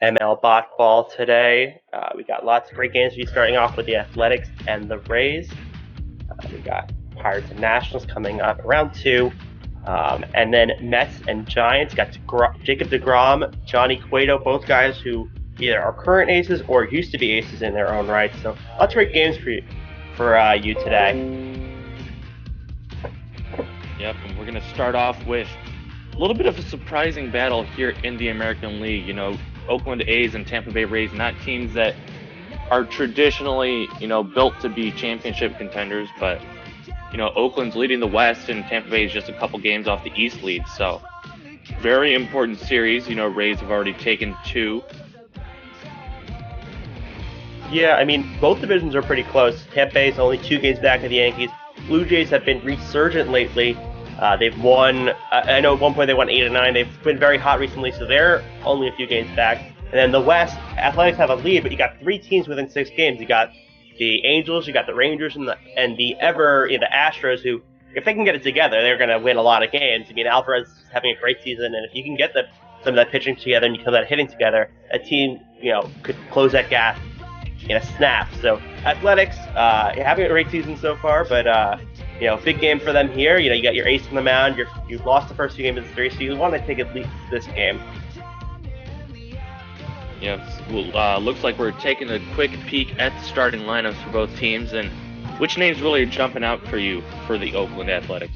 ML BotBall today. We got lots of great games. We're starting off with the Athletics and the Rays. We got Pirates and Nationals coming up round two. And then Mets and Giants got Jacob deGrom, Johnny Cueto, both guys who either are current aces or used to be aces in their own right. So lots of great games for you today. Yep, and we're going to start off with a little bit of a surprising battle here in the American League. Oakland A's and Tampa Bay Rays, not teams that are traditionally, built to be championship contenders, but, Oakland's leading the West and Tampa Bay is just a couple games off the East lead. So, very important series. Rays have already taken two. Yeah, I mean, both divisions are pretty close. Tampa Bay is only 2 games back of the Yankees. Blue Jays have been resurgent lately. They've won, I know at one point they won 8 of 9. They've been very hot recently, so they're only a few games back. And then the West, Athletics have a lead, but you got 3 teams within 6 games. You got the Angels, you got the Rangers, and the Astros, who, if they can get it together, they're going to win a lot of games. I mean, Alvarez is having a great season, and if you can get some of that pitching together and you can that hitting together, a team, could close that gap in a snap. So Athletics having a great season so far, but big game for them here. You got your ace on the mound. You've lost the first 2 games of the series, so you want to take at least this game. Yeah, well, looks like we're taking a quick peek at the starting lineups for both teams, and which names really are jumping out for you for the Oakland Athletics?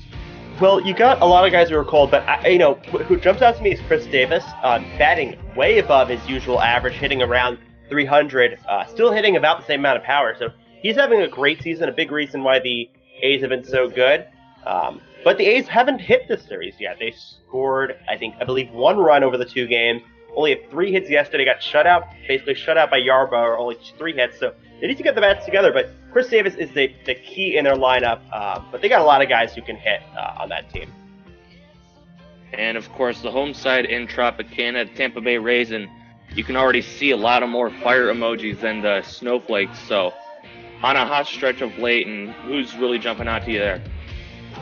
Well, you got a lot of guys who are cold, but who jumps out to me is Chris Davis, batting way above his usual average, hitting around 300, still hitting about the same amount of power. So he's having a great season, a big reason why the A's have been so good. But the A's haven't hit this series yet. They scored, I believe, 1 run over the 2 games. Only had 3 hits yesterday, got basically shut out by Yarbrough, only 3 hits. So they need to get the bats together, but Chris Davis is the key in their lineup. But they got a lot of guys who can hit on that team. And, of course, the home side in Tropicana, Tampa Bay Rays, and you can already see a lot of more fire emojis than the snowflakes. So, on a hot stretch of late, and who's really jumping out to you there?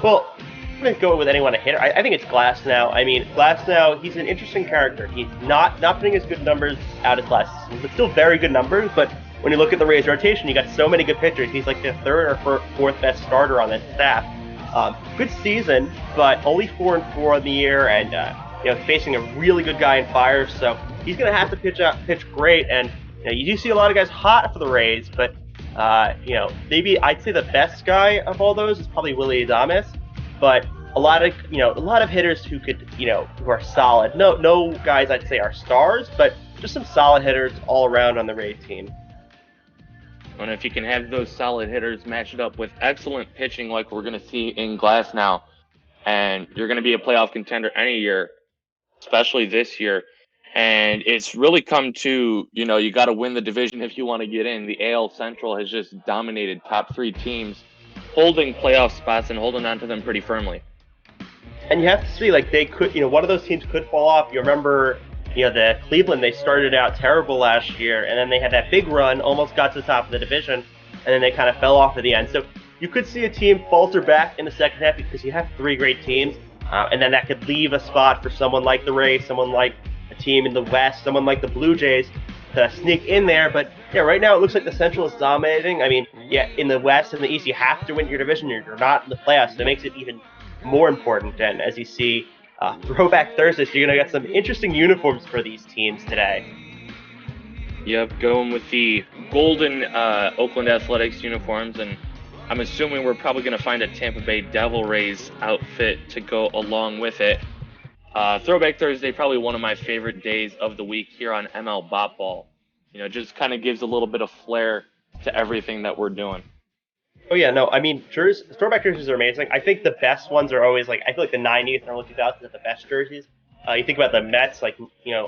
Well, I'm going to go with anyone a hitter. I think it's Glasnow. I mean, Glasnow, he's an interesting character. He's not putting as good numbers out as last season, but still very good numbers. But when you look at the Rays rotation, you got so many good pitchers. He's like the 3rd or 4th best starter on that staff. Good season, but only 4-4 on the year, and facing a really good guy in Fire. So he's going to have to pitch great. And you do see a lot of guys hot for the Rays, but maybe I'd say the best guy of all those is probably Willy Adames. But a lot of hitters who could, who are solid. No guys I'd say are stars, but just some solid hitters all around on the Rays team. And if you can have those solid hitters matched up with excellent pitching like we're going to see in Glasnow, and you're going to be a playoff contender any year, especially this year. And it's really come to, you got to win the division if you want to get in. The AL Central has just dominated top 3 teams, holding playoff spots and holding on to them pretty firmly. And you have to see, they could, one of those teams could fall off. You remember, the Cleveland, they started out terrible last year, and then they had that big run, almost got to the top of the division, and then they kind of fell off at the end. So you could see a team falter back in the second half because you have 3 great teams, and then that could leave a spot for someone like the Rays, someone like a team in the West, someone like the Blue Jays to sneak in there. But yeah, right now it looks like the Central is dominating. I mean, yeah, in the West and the East, you have to win your division. You're not in the playoffs, so it makes it even more important. And as you see, Throwback Thursday, so you're going to get some interesting uniforms for these teams today. Yep, going with the golden Oakland Athletics uniforms, and I'm assuming we're probably going to find a Tampa Bay Devil Rays outfit to go along with it. Throwback Thursday, probably one of my favorite days of the week here on ML BotBall. Just kind of gives a little bit of flair to everything that we're doing. Oh yeah, no, I mean, throwback jerseys are amazing. I think the best ones are always I feel like the 90s and early 2000s are the best jerseys. You think about the Mets,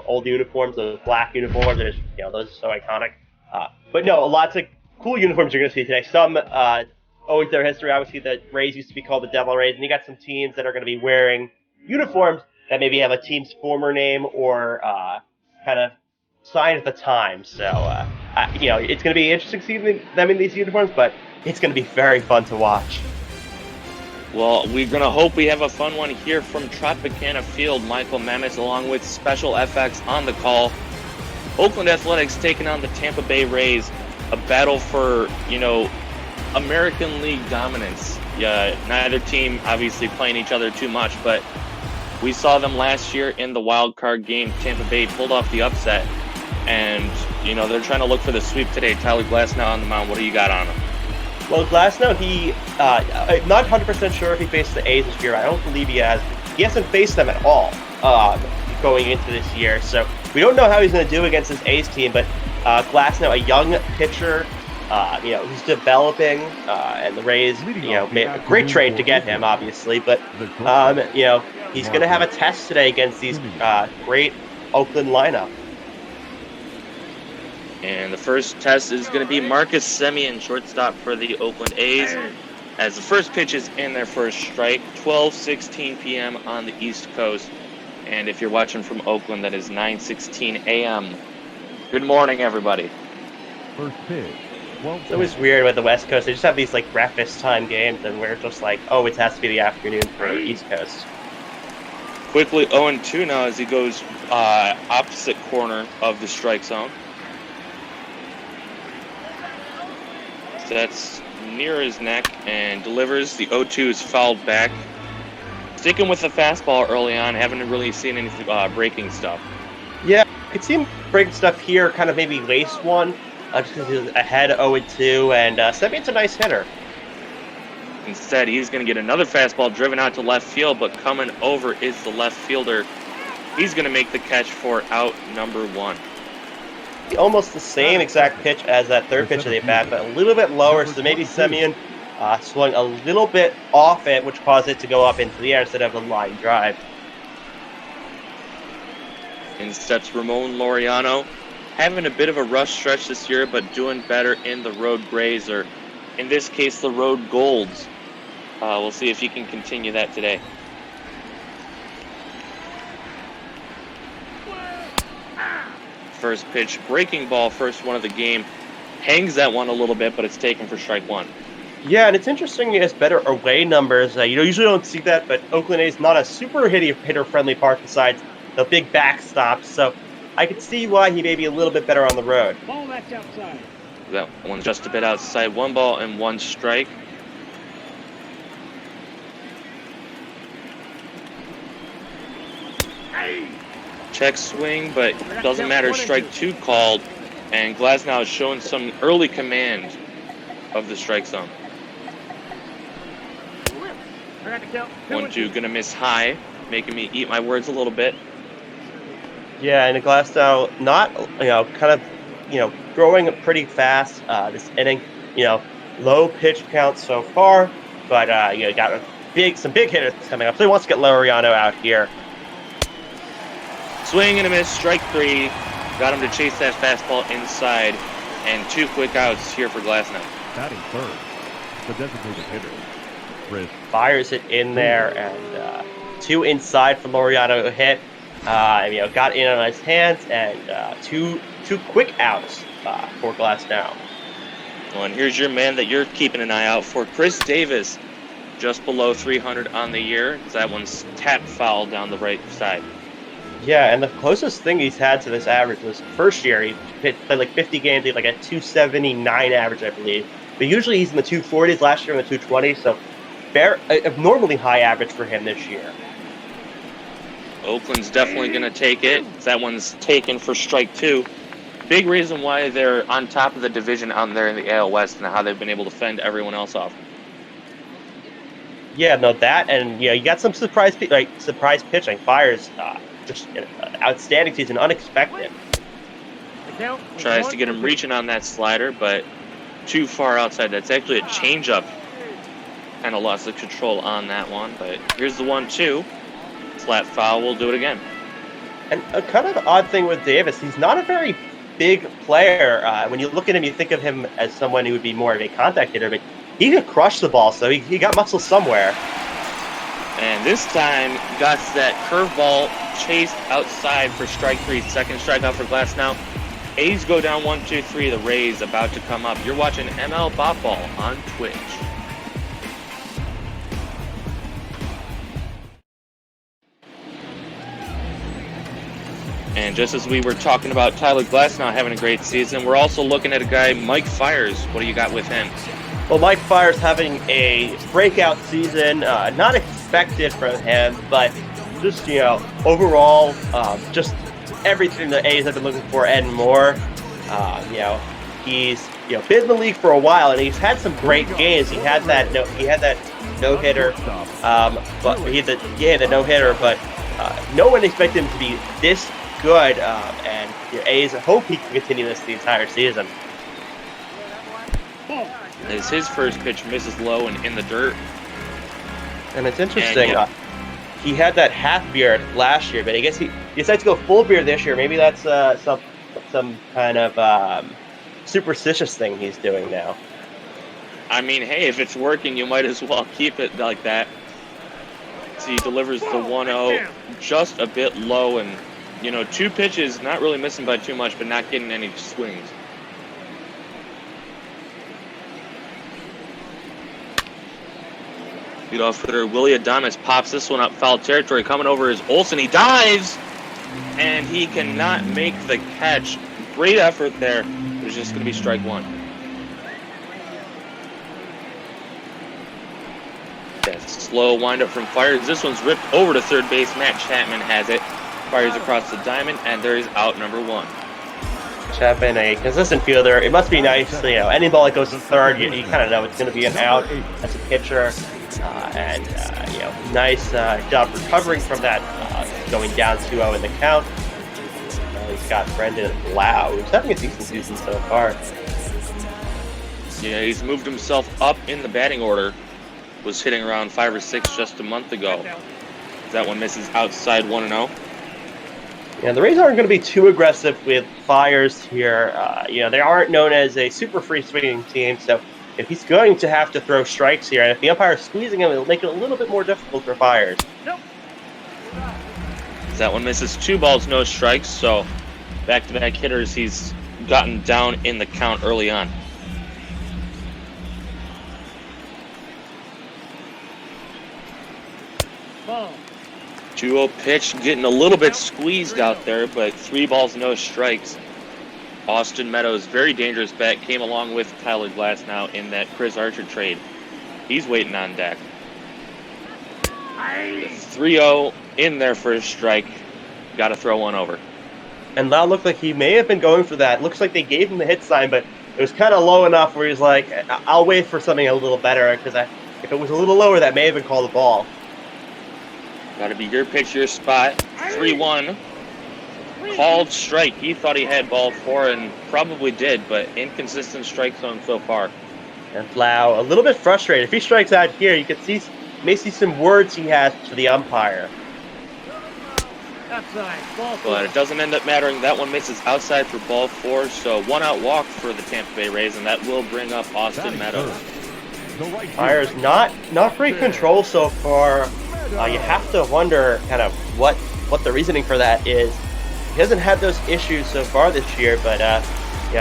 old uniforms, those black uniforms, those are so iconic. But no, lots of cool uniforms you're going to see today. Some owing to their history, obviously the Rays used to be called the Devil Rays, and you got some teams that are going to be wearing uniforms that maybe have a team's former name or kind of signed at the time. So, it's going to be interesting seeing them in these uniforms, but it's going to be very fun to watch. Well, we're going to hope we have a fun one here from Tropicana Field. Michael Mametz along with SpecialFX on the call. Oakland Athletics taking on the Tampa Bay Rays, a battle for, American League dominance. Yeah, neither team obviously playing each other too much, but we saw them last year in the wild card game. Tampa Bay pulled off the upset, and, they're trying to look for the sweep today. Tyler Glasnow on the mound. What do you got on him? Well, Glasnow, I'm not 100% sure if he faced the A's this year. I don't believe he has. He hasn't faced them at all going into this year, so we don't know how he's going to do against this A's team, but Glasnow, a young pitcher, he's developing, and the Rays, made a great trade to get him, obviously, but, he's going to have a test today against these great Oakland lineup. And the first test is going to be Marcus Semien, shortstop for the Oakland A's, as the first pitch is in their first strike, 12:16 p.m. on the East Coast. And if you're watching from Oakland, that is 9:16 a.m. Good morning, everybody. First pitch. It's always weird with the West Coast. They just have these breakfast time games, and we're just like, oh, it has to be the afternoon for the East Coast. Quickly 0-2 now as he goes opposite corner of the strike zone. That's near his neck and delivers. The 0-2 is fouled back. Sticking with the fastball early on, haven't really seen any breaking stuff. Yeah, I could see him breaking stuff here, kind of maybe lace one, just because he was ahead 0-2, and Semien's a nice hitter. Instead, he's going to get another fastball driven out to left field, but coming over is the left fielder. He's going to make the catch for out number 1. Almost the same exact pitch as that third pitch of the at-bat, but a little bit lower, so maybe Semien swung a little bit off it, which caused it to go up into the air instead of a line drive. In steps Ramon Laureano, having a bit of a rough stretch this year, but doing better in the road grays, or in this case, the road golds. We'll see if he can continue that today. First pitch, breaking ball, first one of the game. Hangs that one a little bit, but it's taken for strike 1. Yeah, and it's interesting he has better away numbers. Usually don't see that, but Oakland A's not a super hitter-friendly park besides the big backstops, so I could see why he may be a little bit better on the road. Ball that's outside. That one's just a bit outside. 1 ball and 1 strike. Check swing, but doesn't matter. Strike 2 called, and Glasnow is showing some early command of the strike zone. 1-2, gonna miss high, making me eat my words a little bit. Yeah, and Glasnow not, growing pretty fast this inning. Low pitch count so far, but got some big hitters coming up. So he wants to get Laureano out here. Swing and a miss, strike 3. Got him to chase that fastball inside, and 2 quick outs here for Glasnow. Batting third, the designated hitter, Chris. Fires it in there, and 2 inside for Laureano hit. Got in on his hands, and two quick outs for Glasnow. Well, and here's your man that you're keeping an eye out for, Chris Davis, just below 300 on the year. That one's tapped foul down the right side. Yeah, and the closest thing he's had to this average was first year. He played 50 games, he had a 279 average, I believe. But usually he's in the 240s, last year in the 220s, so abnormally high average for him this year. Oakland's definitely going to take it. That one's taken for strike 2. Big reason why they're on top of the division out there in the AL West and how they've been able to fend everyone else off. Yeah, no, that, and you got some surprise pitching. Fires just an outstanding season, unexpected. Tries to get him reaching on that slider, but too far outside. That's actually a changeup. Kind of lost the control on that one, but here's the 1-2. Flat foul, we'll do it again. And a kind of odd thing with Davis, he's not a very big player. When you look at him, you think of him as someone who would be more of a contact hitter, but he can crush the ball, so he got muscle somewhere. And this time, got that curveball chased outside for strike 3. Second strikeout for Glasnow. A's go down 1-2-3. The Rays about to come up. You're watching ML BotBall on Twitch. And And just as we were talking about Tyler Glasnow having a great season, we're also looking at a guy, Mike Fiers. What do you got with him? Well, Mike Fiers having a breakout season, not expected from him, but just, overall, just everything the A's have been looking for and more. He's been in the league for a while, and he's had some great games. He had that no hitter, but he had the no hitter, but no one expected him to be this good. And the A's hope he can continue this the entire season. As his first pitch misses low and in the dirt. And it's interesting. He had that half beard last year, but I guess he decided to go full beard this year. Maybe that's some kind of superstitious thing he's doing now. I mean, hey, if it's working, you might as well keep it like that. So he delivers the 1-0 just a bit low, and 2 pitches, not really missing by too much, but not getting any swings. Leadoff hitter Willie Adames pops this one up foul territory. Coming over is Olsen. He dives, and he cannot make the catch. Great effort there. It's just going to be strike one. That slow windup from Fiers. This one's ripped over to third base. Matt Chapman has it. Fires across the diamond, and there is out number 1. Chapman, a consistent fielder. It must be nice, any ball that goes to third, you kind of know it's going to be an out as a pitcher. Nice job recovering from that, going down 2-0 in the count. He's got Brendan Lau, who's having a decent season so far. Yeah, he's moved himself up in the batting order. Was hitting around 5 or 6 just a month ago. That one misses outside 1-0. Yeah, the Rays aren't going to be too aggressive with Fiers here. They aren't known as a super free swinging team, so if he's going to have to throw strikes here, and if the umpire is squeezing him, it'll make it a little bit more difficult for Fiers. Nope. That one misses 2 balls, no strikes, so back-to-back hitters, he's gotten down in the count early on. Ball. 2-0 pitch, getting a little bit squeezed out there, but 3 balls, no strikes. Austin Meadows, very dangerous bat, came along with Tyler Glasnow in that Chris Archer trade. He's waiting on deck. 3-0 in there for a strike. Got to throw one over. And Lau looked like he may have been going for that. Looks like they gave him the hit sign, but it was kind of low enough where he's like, I'll wait for something a little better, because if it was a little lower, that may have been called a ball. Got to be your pitch, your spot. 3-1. Called strike. He thought he had ball 4 and probably did, but inconsistent strike zone so far. And Lau, a little bit frustrated. If he strikes out here, you may see some words he has to the umpire. But it doesn't end up mattering. That one misses outside for ball 4, so 1-out walk for the Tampa Bay Rays, and that will bring up Austin Meadows. Fiers not great control so far. You have to wonder kind of what the reasoning for that is. He hasn't had those issues so far this year, but he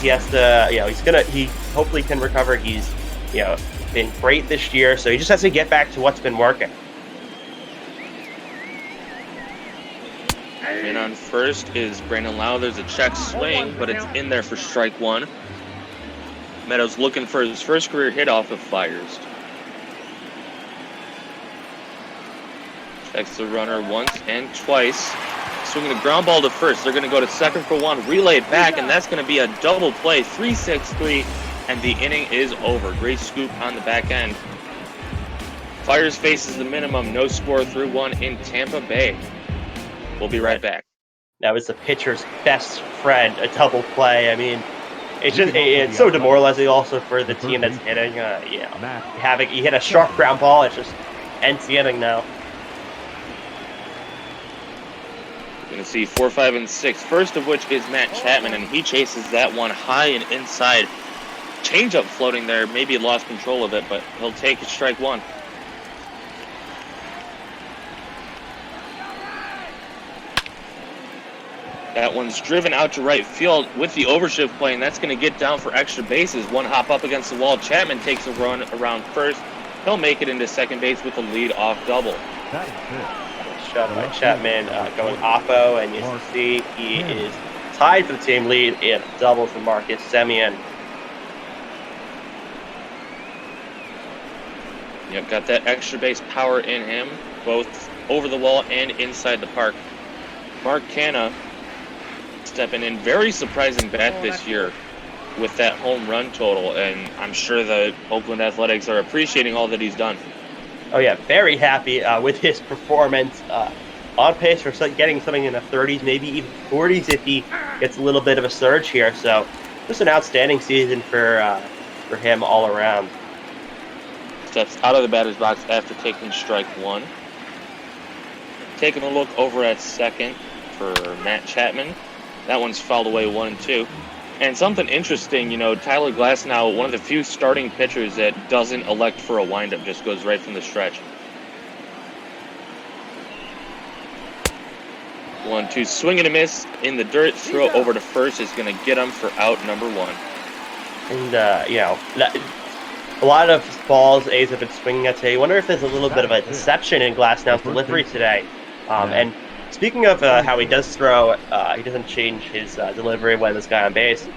has to. He hopefully can recover. He's been great this year, so he just has to get back to what's been working. In on first is Brandon Lau. There's a check swing, but it's in there for strike 1. Meadows looking for his first career hit off of Fiers. Checks the runner once and twice. Swinging the ground ball to first. They're going to go to second for 1. Relay it back, and that's going to be a double play. 3-6-3, and the inning is over. Great scoop on the back end. Fiers faces the minimum. No score through 1 in Tampa Bay. We'll be right back. That was the pitcher's best friend, a double play. I mean, it's so demoralizing also for the team that's hitting. You hit a sharp ground ball, it just ends the inning now. Going to see 4, 5, and 6. First of which is Matt Chapman, and he chases that one high and inside. Changeup floating there. Maybe lost control of it, but he'll take it, strike 1. That one's driven out to right field with the overshift play, and that's going to get down for extra bases. One hop up against the wall. Chapman takes a run around first. He'll make it into second base with a lead-off double. shot by Chapman going oppo, and as you see, he is tied for the team lead in double for Marcus Semien. Yep, got that extra base power in him, both over the wall and inside the park. Mark Canha stepping in, very surprising bat this year with that home run total, and I'm sure the Oakland Athletics are appreciating all that he's done. Oh yeah, very happy with his performance. On pace for getting something in the 30s, maybe even 40s if he gets a little bit of a surge here. So just an outstanding season for him all around. Steps out of the batter's box after taking strike one. Taking a look over at second for Matt Chapman. That one's fouled away 1-2. And something interesting, Tyler Glasnow, one of the few starting pitchers that doesn't elect for a windup, just goes right from the stretch. 1-2, swing and a miss in the dirt, throw over to first is going to get him for out number one. And, a lot of balls A's have been swinging at today. I wonder if there's a little bit of a deception in Glasnow's delivery today. And speaking of how he does throw, he doesn't change his delivery when there's a guy on base.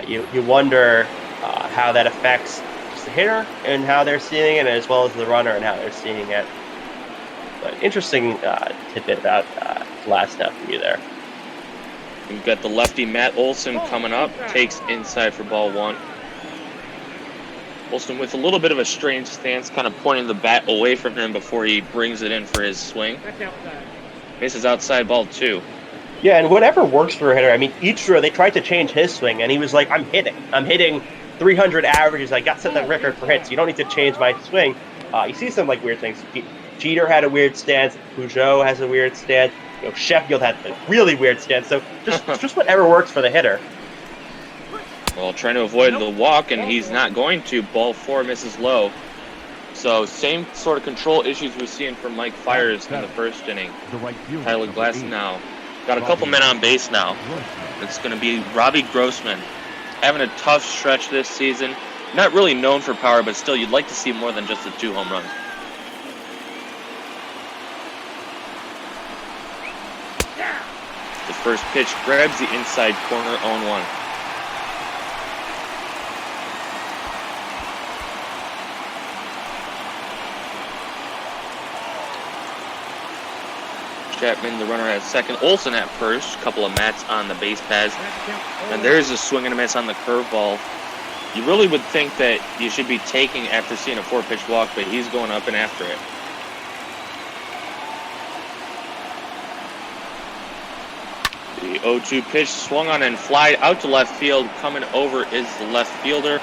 You wonder how that affects just the hitter and how they're seeing it, as well as the runner and how they're seeing it. But interesting tidbit about Glasnow for you there. We've got the lefty Matt Olson coming up, takes inside for ball one. Olson with a little bit of a strange stance, kind of pointing the bat away from him before he brings it in for his swing. Misses outside, ball two. Yeah, and whatever works for a hitter. I mean, each throw, they tried to change his swing, and he was like, I'm hitting 300 averages. I got set the record for hits. You don't need to change my swing. You see some weird things. Jeter had a weird stance. Peugeot has a weird stance. Sheffield had a really weird stance. So just whatever works for the hitter. Well, trying to avoid the walk, and he's not going to. Ball four misses low. So same sort of control issues we're seeing from Mike Fiers in the first inning. Tyler Glasnow got a couple men on base now. It's going to be Robbie Grossman, having a tough stretch this season. Not really known for power, but still, you'd like to see more than just the 2 home runs. The first pitch grabs the inside corner, 0-1. Chapman, the runner at second. Olson at first. A couple of mats on the base paths. And there's a swing and a miss on the curveball. You really would think that you should be taking after seeing a 4-pitch walk, but he's going up and after it. The 0-2 pitch swung on and flied out to left field. Coming over is the left fielder.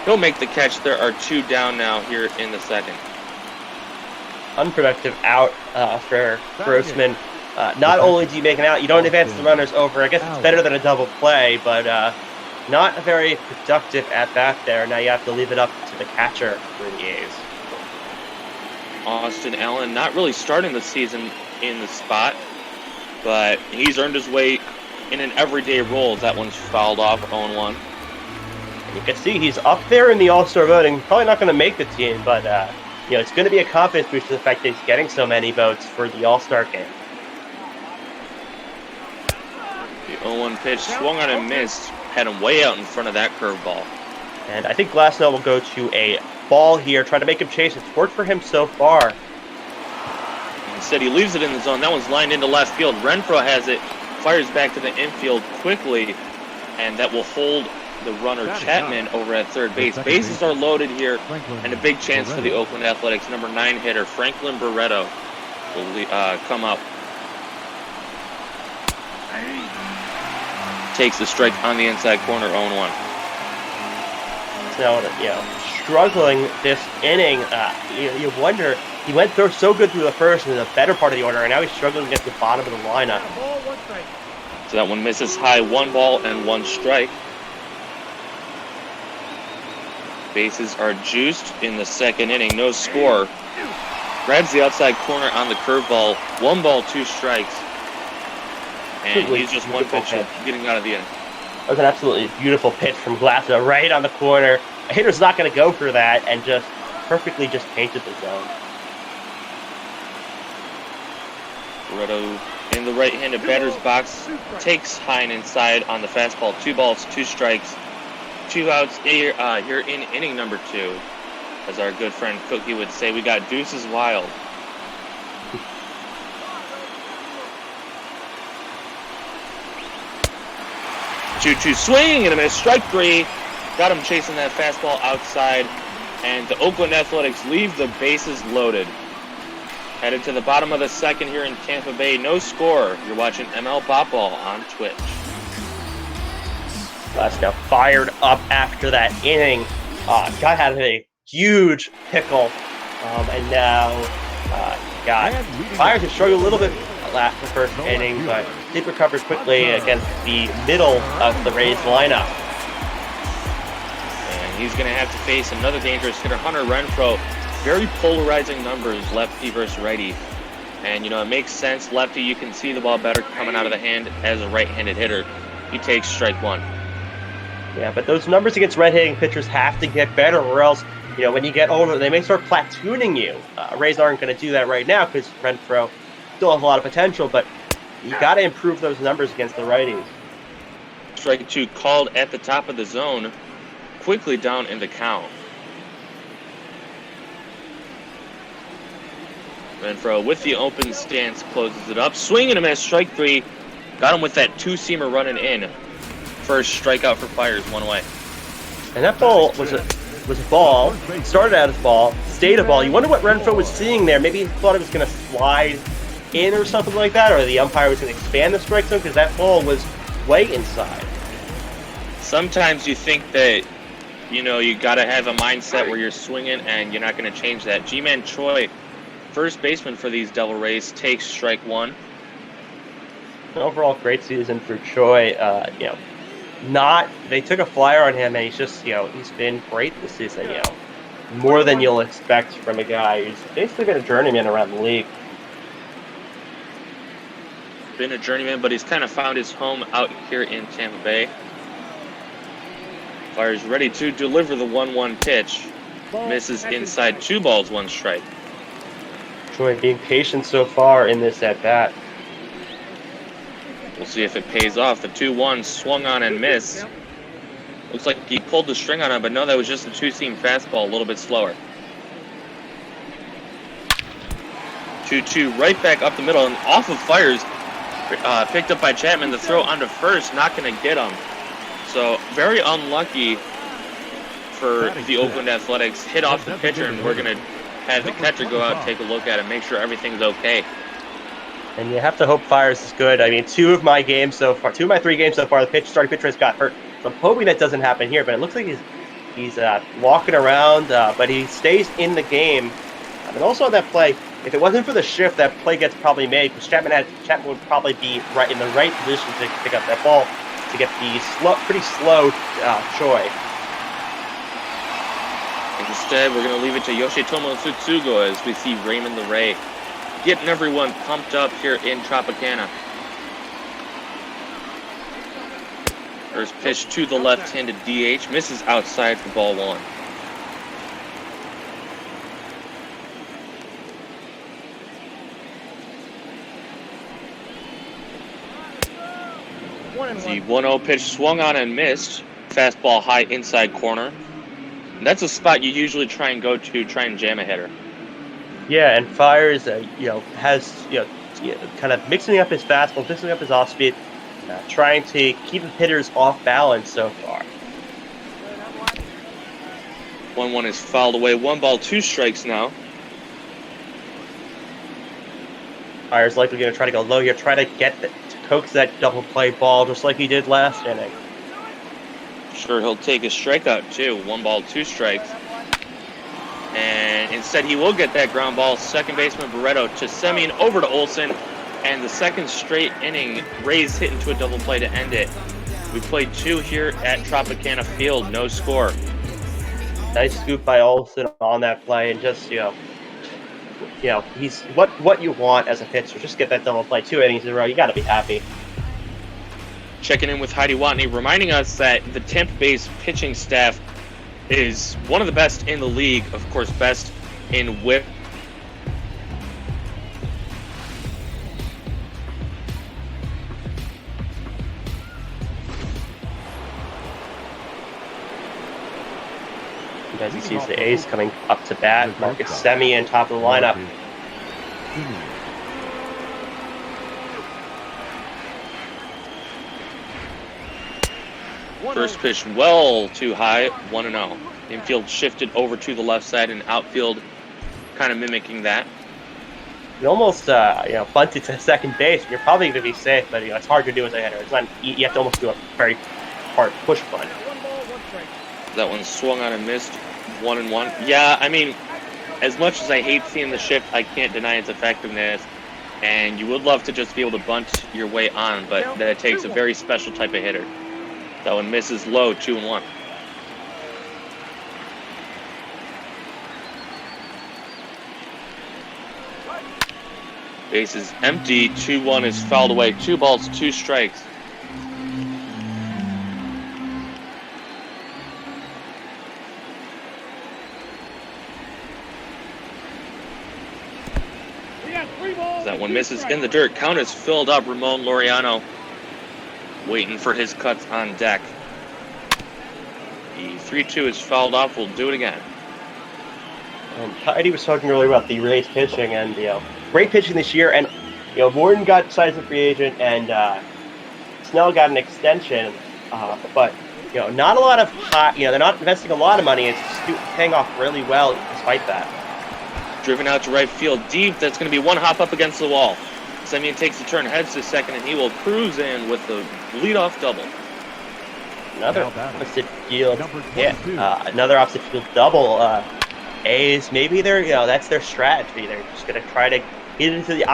He'll make the catch. There are 2 down now here in the second. Unproductive out for Grossman. Not only do you make an out, you don't advance the runners over. I guess it's better than a double play, but not a very productive at-bat there. Now you have to leave it up to the catcher for the A's. Austin Allen not really starting the season in the spot, but he's earned his way in an everyday role. That one's fouled off, 0-1. You can see he's up there in the All-Star voting. Probably not going to make the team, but it's going to be a confidence boost to the fact that he's getting so many votes for the All-Star game. The 0-1 pitch swung on and missed. Had him way out in front of that curveball. And I think Glasnow will go to a ball here, try to make him chase. It's worked for him so far. Instead, he leaves it in the zone. That one's lined into left field. Renfroe has it, fires back to the infield quickly, and that will hold the runner Chapman over at third base. Bases are loaded here, and a big chance for the Oakland Athletics. Number 9 hitter Franklin Barreto will come up. Takes the strike on the inside corner, 0-1. So, struggling this inning. You wonder, he went through so good through the first and the better part of the order, and now he's struggling to get to the bottom of the lineup. So that one misses high, 1 ball and 1 strike. Bases are juiced in the second inning. No score. Grabs the outside corner on the curveball. 1 ball, 2 strikes. And he's just 1 pitch getting out of the inning. That was an absolutely beautiful pitch from Glasnow right on the corner. A hitter's not going to go for that, and just perfectly just painted the zone. Barreto in the right-handed batter's box, takes high and inside on the fastball. 2 balls, 2 strikes, 2 outs here in inning number 2. As our good friend Cookie would say, we got deuces wild. Two swing and a miss, strike 3. Got him chasing that fastball outside, and the Oakland Athletics leave the bases loaded. Headed to the bottom of the second here in Tampa Bay. No score. You're watching ML BotBall on Twitch. Glasgow fired up after that inning. Got out of a huge pickle. And now got Fires have struggled a little bit last the first inning, but did recover quickly against the middle of the Rays lineup. And he's going to have to face another dangerous hitter, Hunter Renfroe. Very polarizing numbers, lefty versus righty. And, it makes sense. Lefty, you can see the ball better coming out of the hand as a right-handed hitter. He takes strike 1. Yeah, but those numbers against right-handed pitchers have to get better, or else, when you get older, they may start platooning you. Rays aren't going to do that right now because Renfroe still has a lot of potential, but you got to improve those numbers against the righties. Strike 2 called at the top of the zone, quickly down in the count. Renfroe with the open stance closes it up. Swing and a miss, strike 3. Got him with that 2-seamer running in. First strikeout for Fires, 1 away. And that ball was a ball. Started out as ball, stayed a ball. You wonder what Renfroe was seeing there. Maybe he thought it was going to slide in or something like that, or the umpire was going to expand the strike zone because that ball was way inside. Sometimes you think that, you got to have a mindset where you're swinging and you're not going to change that. G-Man Choi, first baseman for these Devil Rays, takes strike 1. Overall, great season for Choi. They took a flyer on him, and he's just, he's been great this season. More than you'll expect from a guy who's basically been a journeyman around the league. Been a journeyman, but he's kind of found his home out here in Tampa Bay. Fires ready to deliver the 1-1 pitch. Misses inside, 2 balls, 1 strike. Choi being patient so far in this at-bat. We'll see if it pays off. The 2-1 swung on and missed. Looks like he pulled the string on him, but no, that was just a 2-seam fastball, a little bit slower. 2-2 right back up the middle and off of Fires. Picked up by Chapman. The throw onto first, not going to get him. So very unlucky for the Oakland Athletics. Hit off the pitcher, and we're going to have the catcher go out and take a look at it, make sure everything's okay. And you have to hope Fires is good. I mean, 2 of my 3 games so far, the starting pitcher has got hurt. So I'm hoping that doesn't happen here, but it looks like he's walking around, but he stays in the game. And also on that play, if it wasn't for the shift, that play gets probably made because Chapman would probably be in the right position to pick up that ball to get the pretty slow Choi. Instead, we're going to leave it to Yoshitomo Tsutsugo as we see Raymond the Ray getting everyone pumped up here in Tropicana. First pitch to the left-handed DH. Misses outside for ball 1. The 1-0 pitch swung on and missed. Fastball high inside corner. And that's a spot you usually try and go to, try and jam a hitter. Yeah, and Fires, has kind of mixing up his fastball, mixing up his off speed, trying to keep the hitters off balance so far. 1-1 is fouled away. 1 ball, 2 strikes now. Fires likely going to try to go low here, try to coax that double play ball just like he did last inning. Sure, he'll take a strikeout too. 1 ball, 2 strikes. And instead he will get that ground ball. Second baseman Barreto to Semien over to Olsen. And the second straight inning, Rays hit into a double play to end it. We played 2 here at Tropicana Field, no score. Nice scoop by Olsen on that play, and just he's what you want as a pitcher. Just get that double play 2 innings in a row. You got to be happy. Checking in with Heidi Watney, reminding us that the Tampa Bay's pitching staff is one of the best in the league. Of course, best in whip. As he sees the ace coming up to bat, Marcus Semien top of the lineup. First pitch well too high, 1-0. Infield shifted over to the left side and outfield kind of mimicking that. You almost bunted to second base. You're probably going to be safe, but it's hard to do as a hitter. It's not, you have to almost do a very hard push bunt. That one swung on and missed, 1-1. Yeah, I mean, as much as I hate seeing the shift, I can't deny its effectiveness. And you would love to just be able to bunt your way on, but that takes a very special type of hitter. That one misses low, 2-1. Base is empty, 2-1 is fouled away. 2 balls, 2 strikes. That one misses in the dirt. Count is filled up. Ramon Laureano waiting for his cuts on deck. The 3-2 is fouled off. We'll do it again. And Heidi was talking earlier about the Rays pitching, and great pitching this year. And Morton got signed as a free agent, and Snell got an extension. But not a lot of hot. They're not investing a lot of money. It's paying off really well despite that. Driven out to right field deep. That's going to be one hop up against the wall. Semien takes the turn, heads to second, and he will cruise in with the leadoff double. Another opposite field hit. Another opposite field double. A's, maybe they're, that's their strategy. They're just going to try to get into the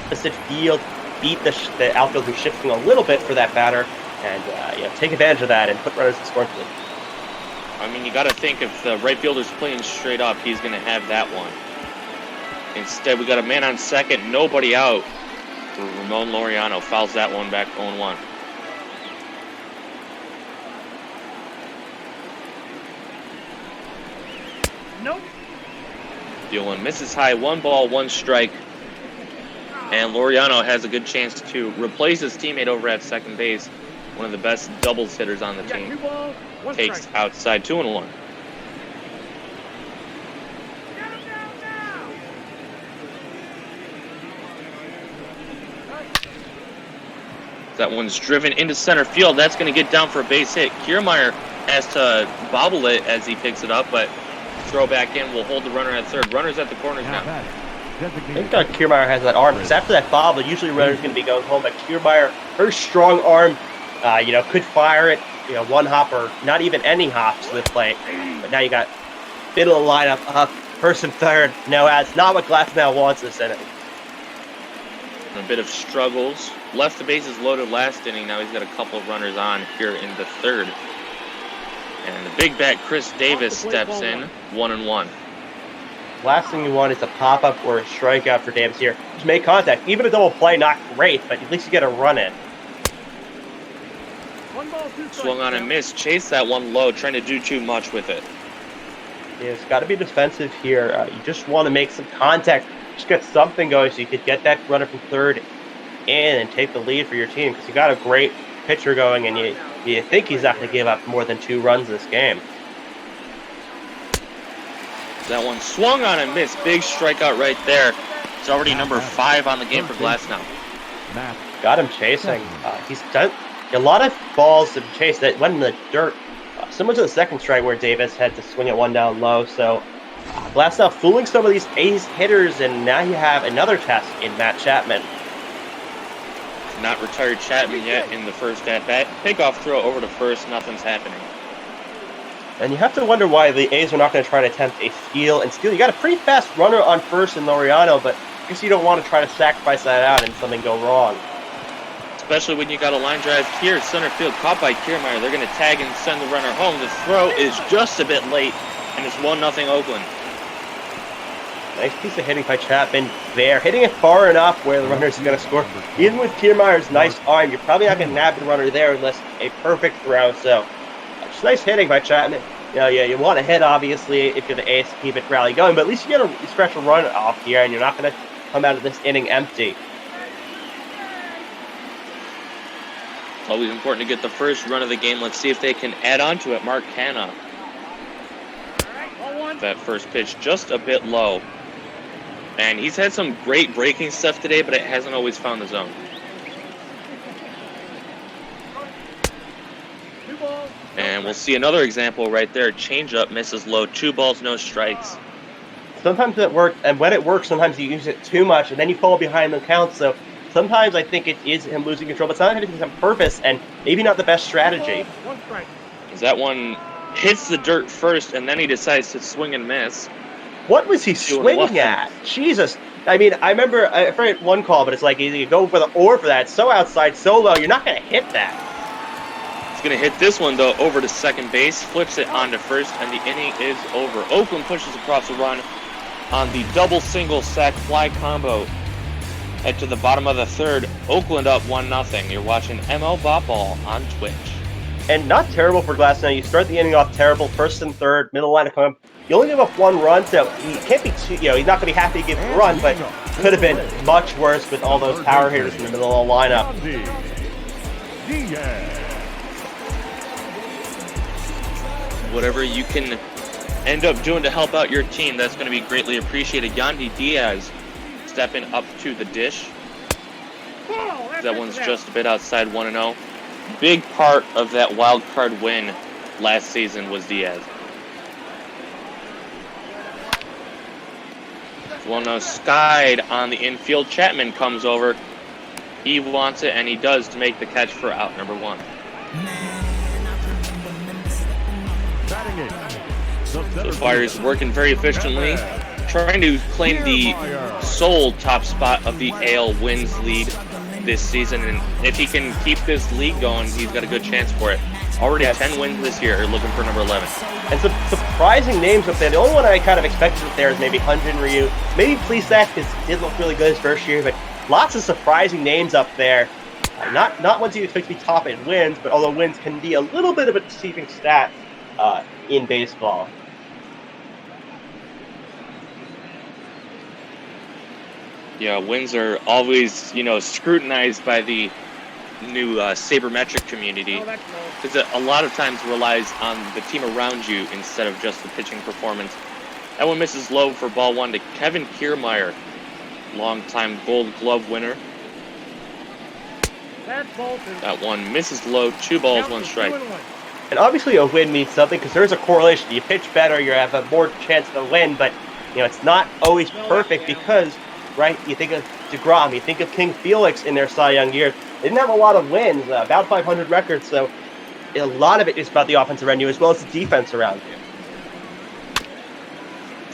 opposite field, beat the outfield who's shifting a little bit for that batter, and take advantage of that and put runners in scoring position. I mean, you got to think if the right fielder's playing straight up, he's going to have that one. Instead, we got a man on second, nobody out. For Ramon Laureano fouls that one back 0-1. Nope. The one misses high, 1 ball, 1 strike. And Laureano has a good chance to replace his teammate over at second base. One of the best doubles hitters on the team. Takes outside 2-1. That one's driven into center field. That's going to get down for a base hit. Kiermaier has to bobble it as he picks it up, but throw back in will hold the runner at third. Runner's at the corners now. I think Kiermaier has that arm, because after that bobble, usually runner's going to be going home, but Kiermaier, very strong arm, could fire it, one hop or not even any hops to the plate. But now you got middle of the lineup up, first and third. No outs. Not what Glasnow wants this inning. A bit of struggles. Left the bases loaded last inning. Now he's got a couple of runners on here in the third. And the big bat Chris Davis steps in, 1-1. Last thing you want is a pop-up or a strikeout for Davis here. Just make contact. Even a double play, not great, but at least you get a run in. Swung on and missed. Chase that one low, trying to do too much with it. Yeah, it's got to be defensive here. You just want to make some contact. Just get something going so you could get that runner from third in and take the lead for your team, because you got a great pitcher going, and you think he's not going to give up more than 2 runs this game. That one swung on and missed. Big strikeout right there. It's already number 5 on the game for Glasnow. Got him chasing. He's done a lot of balls to chase that went in the dirt. Similar to the second strike where Davis had to swing it one down low. So Glasnow fooling some of these ace hitters, and now you have another test in Matt Chapman. Not retired Chapman yet in the first at-bat. Pickoff throw over to first. Nothing's happening. And you have to wonder why the A's are not going to try to attempt a steal. You got a pretty fast runner on first in Laureano, but I guess you don't want to try to sacrifice that out and something go wrong. Especially when you got a line drive here, center field, caught by Kiermaier. They're going to tag and send the runner home. The throw is just a bit late, and it's 1-0 Oakland. Nice piece of hitting by Chapman there. Hitting it far enough where the runner's going to score. Even with Kiermaier's nice arm, you're probably not going to nab the runner there unless a perfect throw. So, just nice hitting by Chapman. You want to hit, obviously, if you're the ace, keep it rally going. But at least you get a special run off here, and you're not going to come out of this inning empty. It's always important to get the first run of the game. Let's see if they can add on to it. Mark Hanna. That first pitch just a bit low. And he's had some great breaking stuff today, but it hasn't always found the zone. And we'll see another example right there. Changeup misses low. 2 balls, no strikes. Sometimes it works, and when it works, sometimes you use it too much, and then you fall behind the count. So sometimes I think it is him losing control, but sometimes it's on purpose, and maybe not the best strategy. That one hits the dirt first, and then he decides to swing and miss. What was he swinging at? Jesus. I mean, I remember, I forget one call, but it's like either you go for the or for that. It's so outside, so low, you're not going to hit that. He's going to hit this one, though, over to second base, flips it onto first, and the inning is over. Oakland pushes across the run on the double single sack fly combo. Head to the bottom of the third. Oakland up 1-0. You're watching ML BotBall on Twitch. And not terrible for Glass now. You start the inning off terrible, first and third, middle line of come. You only give up 1 run, so he can't be too, he's not going to be happy to give a run, but could have been much worse with all those power hitters in the middle of the lineup. Whatever you can end up doing to help out your team, that's going to be greatly appreciated. Yandy Diaz stepping up to the dish. That one's just a bit outside 1-0. Big part of that wild card win last season was Diaz. 1-0 skied on the infield. Chapman comes over. He wants it, and he does to make the catch for out number 1. The Flyers working very efficiently, trying to claim the sole top spot of the AL wins lead this season, and if he can keep this league going, he's got a good chance for it. Already 10 wins this year, looking for number 11. And some surprising names up there. The only one I kind of expected up there is maybe Hyun-Jin Ryu. Maybe Plesac, because he did look really good his first year, but lots of surprising names up there. Not ones you expect to be top in wins, but although wins can be a little bit of a deceiving stat in baseball. Yeah, wins are always, scrutinized by the new sabermetric community, because a lot of times relies on the team around you instead of just the pitching performance. That one misses low for ball 1 to Kevin Kiermaier, longtime Gold Glove winner. That one misses low, 2 balls, 1 strike. And obviously a win means something, because there's a correlation. You pitch better, you have a more chance to win, but it's not always perfect because, right, you think of DeGrom, you think of King Felix in their Cy Young years. They didn't have a lot of wins, about 500 records, so a lot of it is about the offensive end as well as the defense around you.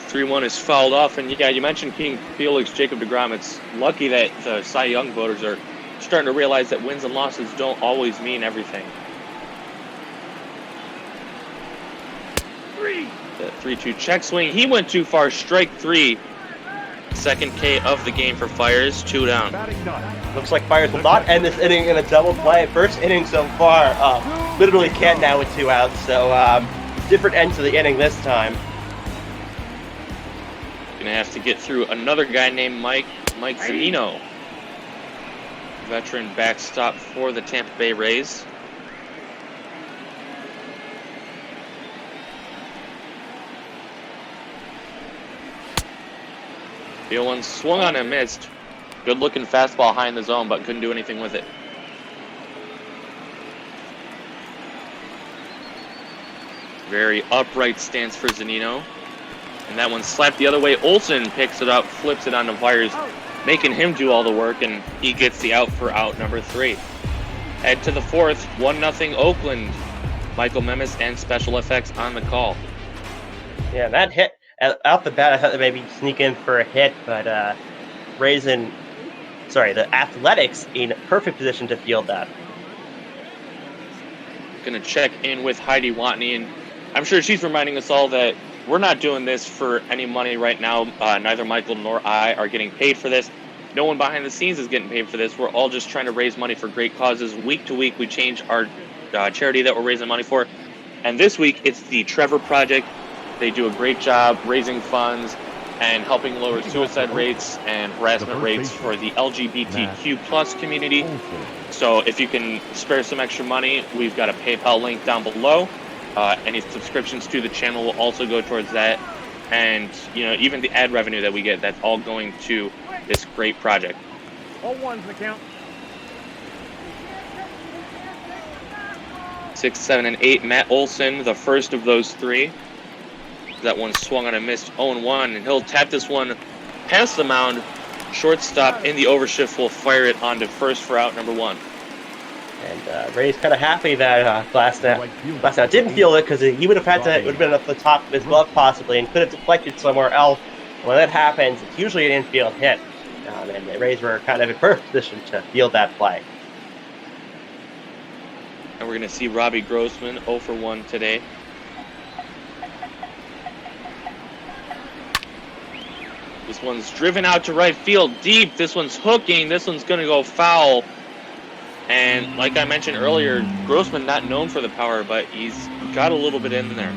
3-1 is fouled off, and yeah, you mentioned King Felix, Jacob DeGrom. It's lucky that the Cy Young voters are starting to realize that wins and losses don't always mean everything. The 3-2 check swing, he went too far, strike 3. Second K of the game for Flyers, 2 down. Looks like Flyers will not end this inning in a double play. First inning so far, literally can't now with 2 outs, so different ends to the inning this time. Gonna have to get through another guy named Mike Zunino. Veteran backstop for the Tampa Bay Rays. The one swung on and missed. Good looking fastball high in the zone, but couldn't do anything with it. Very upright stance for Zunino. And that one slapped the other way. Olsen picks it up, flips it onto Flyers, making him do all the work, and he gets the out for out number 3. Head to the 4th, 1-0 Oakland. Michael Memis and SpecialFX on the call. Yeah, that hit. Out the bat, I thought they maybe sneak in for a hit, but the Athletics in perfect position to field that. Going to check in with Heidi Watney, and I'm sure she's reminding us all that we're not doing this for any money right now. Neither Michael nor I are getting paid for this. No one behind the scenes is getting paid for this. We're all just trying to raise money for great causes. Week to week, we change our charity that we're raising money for. And this week, it's the Trevor Project. They do a great job raising funds and helping lower suicide rates and harassment rates for the LGBTQ plus community. So if you can spare some extra money, we've got a PayPal link down below. Any subscriptions to the channel will also go towards that. And, you know, even the ad revenue that we get, that's all going to this great project. All ones the count. 6, 7, and 8. Matt Olson, the first of those three. That one swung on and missed 0-1, and he'll tap this one past the mound. Shortstop in the overshift will fire it onto first for out number 1. And Ray's kind of happy that Glasnow didn't feel it, because he would have had to. It would have been up the top of his glove possibly, and could have deflected somewhere else. When that happens, it's usually an infield hit, and the Rays were kind of in perfect position to field that play. And we're going to see Robbie Grossman 0 for 1 today. This one's driven out to right field deep. This one's hooking. This one's going to go foul. And like I mentioned earlier, Grossman not known for the power, but he's got a little bit in there.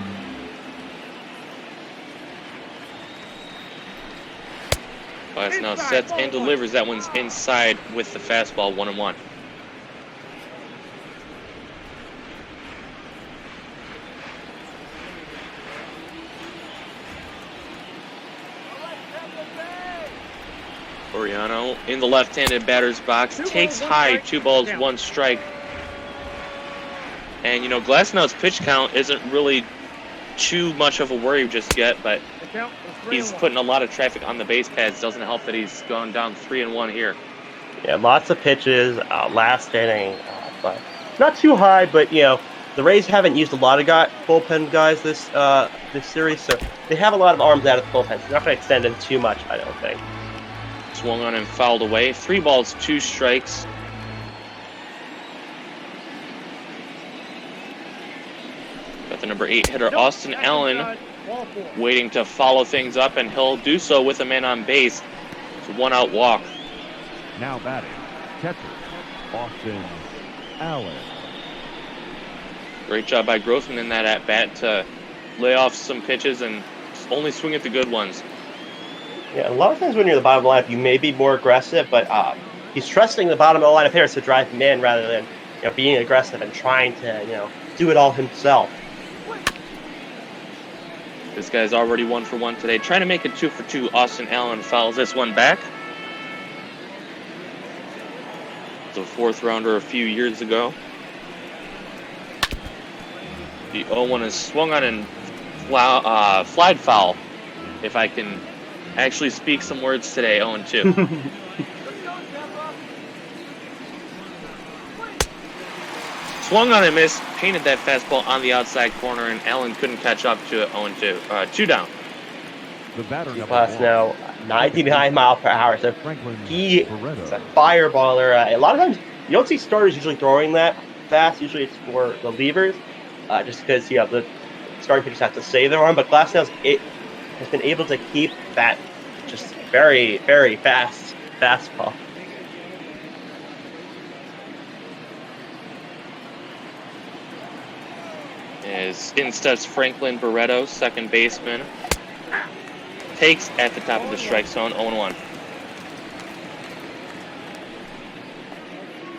Glasnow sets and delivers. That one's inside with the fastball, 1-1. Oriano in the left-handed batter's box, takes high, 2 balls, 1 strike. And, you know, Glasnow's pitch count isn't really too much of a worry just yet, but he's putting a lot of traffic on the base paths. Doesn't help that he's gone down 3-1 here. Yeah, lots of pitches, last inning, but not too high. But you know, the Rays haven't used a lot of bullpen guys this series, so they have a lot of arms out of the bullpen. So they're not going to extend them too much, I don't think. Swung on and fouled away. 3 balls, 2 strikes. Got the number 8 hitter, Austin Allen, waiting to follow things up, and he'll do so with a man on base. It's a 1-out walk. Now batting, catcher, Austin Allen. Great job by Grossman in that at-bat to lay off some pitches and only swing at the good ones. Yeah, a lot of times when you're the bottom of the lineup, you may be more aggressive, but he's trusting the bottom of the lineup hitters to drive him in rather than being aggressive and trying to do it all himself. This guy's already 1 for 1 today. Trying to make it 2 for 2. Austin Allen fouls this one back. The 4th rounder a few years ago. The 0-1 is swung on and flied foul. If I can actually speak some words today, 0-2. Swung on and missed, painted that fastball on the outside corner, and Allen couldn't catch up to it, 0-2. 2 down. The batter Glasnow, 99 miles per hour, so he's a fireballer. A lot of times, you don't see starters usually throwing that fast. Usually it's for the relievers, just because the starting pitchers have to save their arm. But Glasnow has been able to keep that just very, very fast fastball. As in steps Franklin Barreto, second baseman. Takes at the top of the strike zone, 0-1.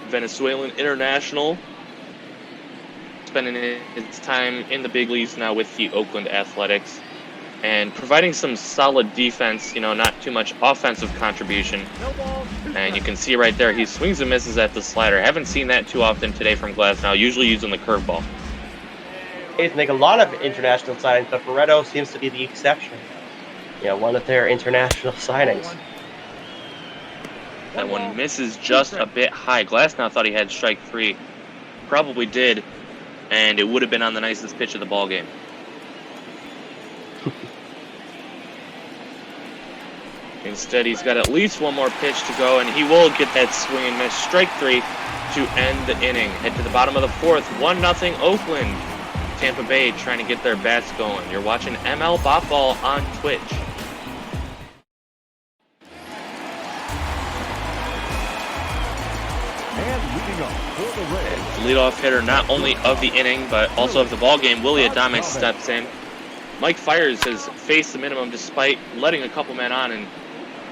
Venezuelan international. Spending his time in the big leagues now with the Oakland Athletics. And providing some solid defense, not too much offensive contribution. And you can see right there, he swings and misses at the slider. Haven't seen that too often today from Glasnow, usually using the curveball. They make a lot of international signings, but Barreto seems to be the exception. One of their international signings. That one misses just a bit high. Glasnow thought he had strike 3. Probably did, and it would have been on the nicest pitch of the ball game. Instead, he's got at least one more pitch to go, and he will get that swing and miss. Strike 3 to end the inning. Head to the bottom of the 4th. 1-0 Oakland. Tampa Bay trying to get their bats going. You're watching ML BotBall on Twitch. And leading up for the Rays. The leadoff hitter not only of the inning, but also of the ball game, Willie Adames steps in. Mike Fiers has faced the minimum despite letting a couple men on, and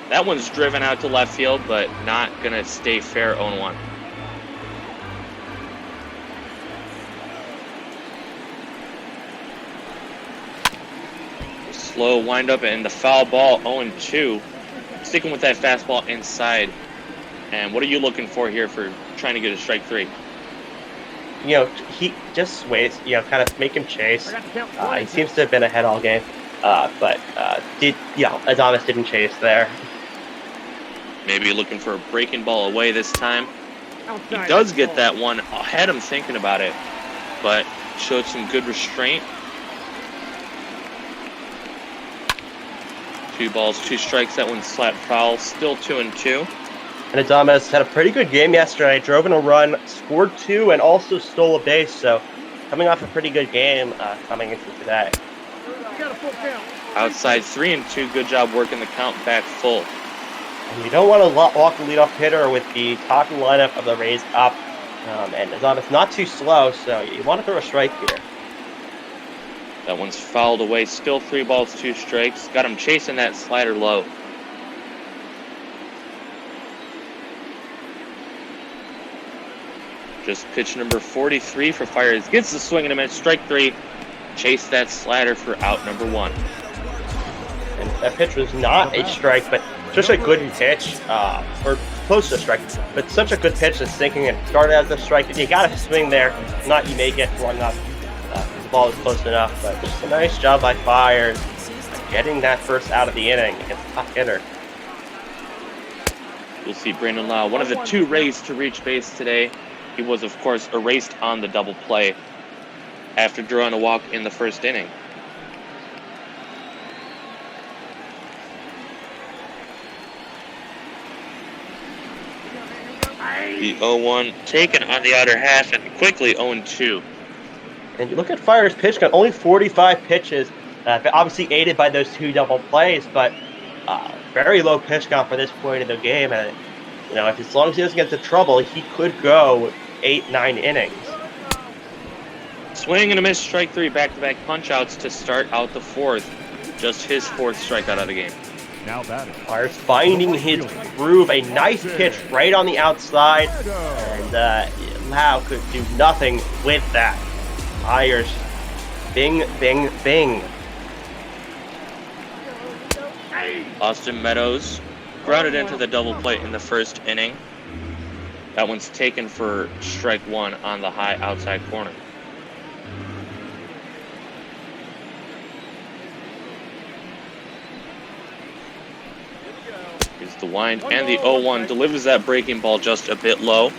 that one's driven out to left field, but not going to stay fair, 0-1. Slow windup and the foul ball, 0-2. Sticking with that fastball inside. And what are you looking for here for trying to get a strike 3? He just waits, kind of make him chase. He seems to have been ahead all game, but Adames didn't chase there. Maybe looking for a breaking ball away this time. He does get that one. I had him thinking about it, but showed some good restraint. 2 balls, 2 strikes. That one slapped foul. Still 2-2. And Adames had a pretty good game yesterday. Drove in a run, scored 2, and also stole a base. So coming off a pretty good game coming into today. Outside 3-2. Good job working the count back full. And you don't want to walk the leadoff hitter with the top lineup of the Rays up. And Adames not too slow, so you want to throw a strike here. That one's fouled away. Still 3 balls, 2 strikes. Got him chasing that slider low. Just pitch number 43 for Fires. Gets the swing and a miss. Strike 3. Chase that slider for out number 1. And that pitch was not a strike, but just a good pitch, or close to a strike. But such a good pitch that's sinking and started as a strike. You got to swing there. If not, you may get flung up. The ball was close enough, but just a nice job by Fires getting that first out of the inning against a tough hitter. We'll see Brandon Lau, one of the 2 Rays to reach base today. He was, of course, erased on the double play after drawing a walk in the first inning. The 0-1 taken on the outer half and quickly 0-2. And you look at Fires' pitch count, only 45 pitches, obviously aided by those 2 double plays, but very low pitch count for this point in the game. And as long as he doesn't get into trouble, he could go 8-9 innings. Swing and a miss, strike 3, back-to-back punch-outs to start out the 4th. Just his 4th strikeout of the game. Now batting. Fires finding his groove, a nice pitch right on the outside, and Lau could do nothing with that. Fires, bing, bing, bing. Austin Meadows grounded into the double play in the first inning. That one's taken for strike 1 on the high outside corner. Here's the wind, and the 0-1 delivers that breaking ball just a bit low.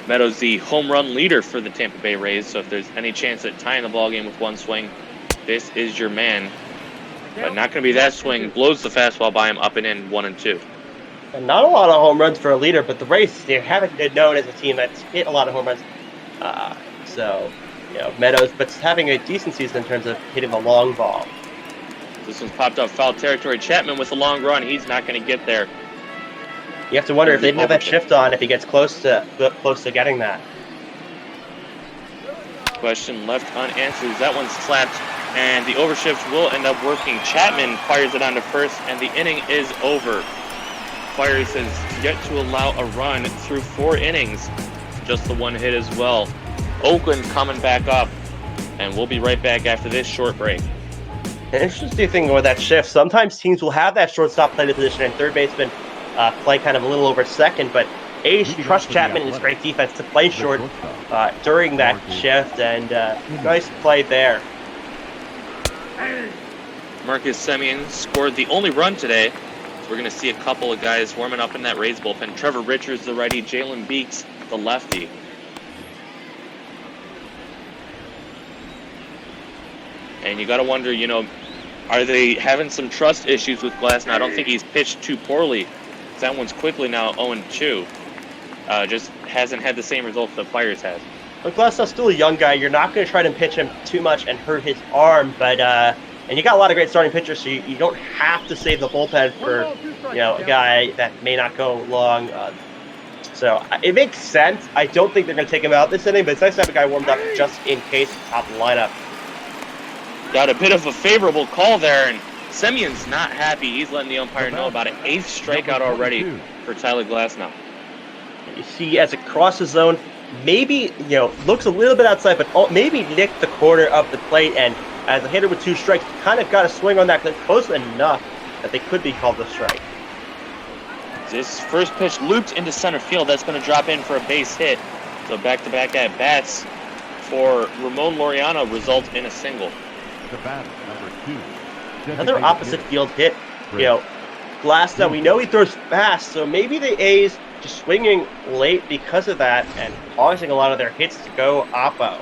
Meadows, the home run leader for the Tampa Bay Rays, so if there's any chance at tying the ball game with 1 swing, this is your man. But not going to be that swing. Blows the fastball by him up and in, 1-2. And not a lot of home runs for a leader, but the Rays, they haven't been known as a team that's hit a lot of home runs. Meadows, but having a decent season in terms of hitting the long ball. This one's popped up foul territory. Chapman with a long run. He's not going to get there. You have to wonder if they didn't have that shift on, if he gets close to getting that. Question left unanswered. That one's slapped, and the overshift will end up working. Chapman fires it onto first, and the inning is over. Fires has yet to allow a run through 4 innings. Just the 1 hit as well. Oakland coming back up, and we'll be right back after this short break. An interesting thing with that shift, sometimes teams will have that shortstop play the position and third baseman play kind of a little over second, but A's trust Chapman and his great defense to play short during that shift, and nice play there. Marcus Semien scored the only run today. So we're going to see a couple of guys warming up in that Rays bullpen. Trevor Richards, the righty, Jalen Beeks, the lefty. And you got to wonder, are they having some trust issues with Glasnow? I don't think he's pitched too poorly. That one's quickly now 0-2. Just hasn't had the same results that Fires has. But Glasnow's still a young guy. You're not going to try to pitch him too much and hurt his arm, but and you got a lot of great starting pitchers, so you don't have to save the bullpen for a guy that may not go long. So it makes sense. I don't think they're going to take him out this inning, but it's nice to have a guy warmed up just in case top of the lineup. Got a bit of a favorable call there, and Semien's not happy. He's letting the umpire know about it. 8th strikeout already for Tyler Glasnow. You see as it crosses zone, maybe, looks a little bit outside, but maybe nicked the corner of the plate, and as a hitter with 2 strikes, kind of got a swing on that close enough that they could be called a strike. This first pitch looped into center field. That's going to drop in for a base hit. So back-to-back at-bats for Ramon Laureano result in a single. The batter, number 2. Another opposite field hit. You know, Glasnow, we know he throws fast, so maybe the A's just swinging late because of that and causing a lot of their hits to go oppo.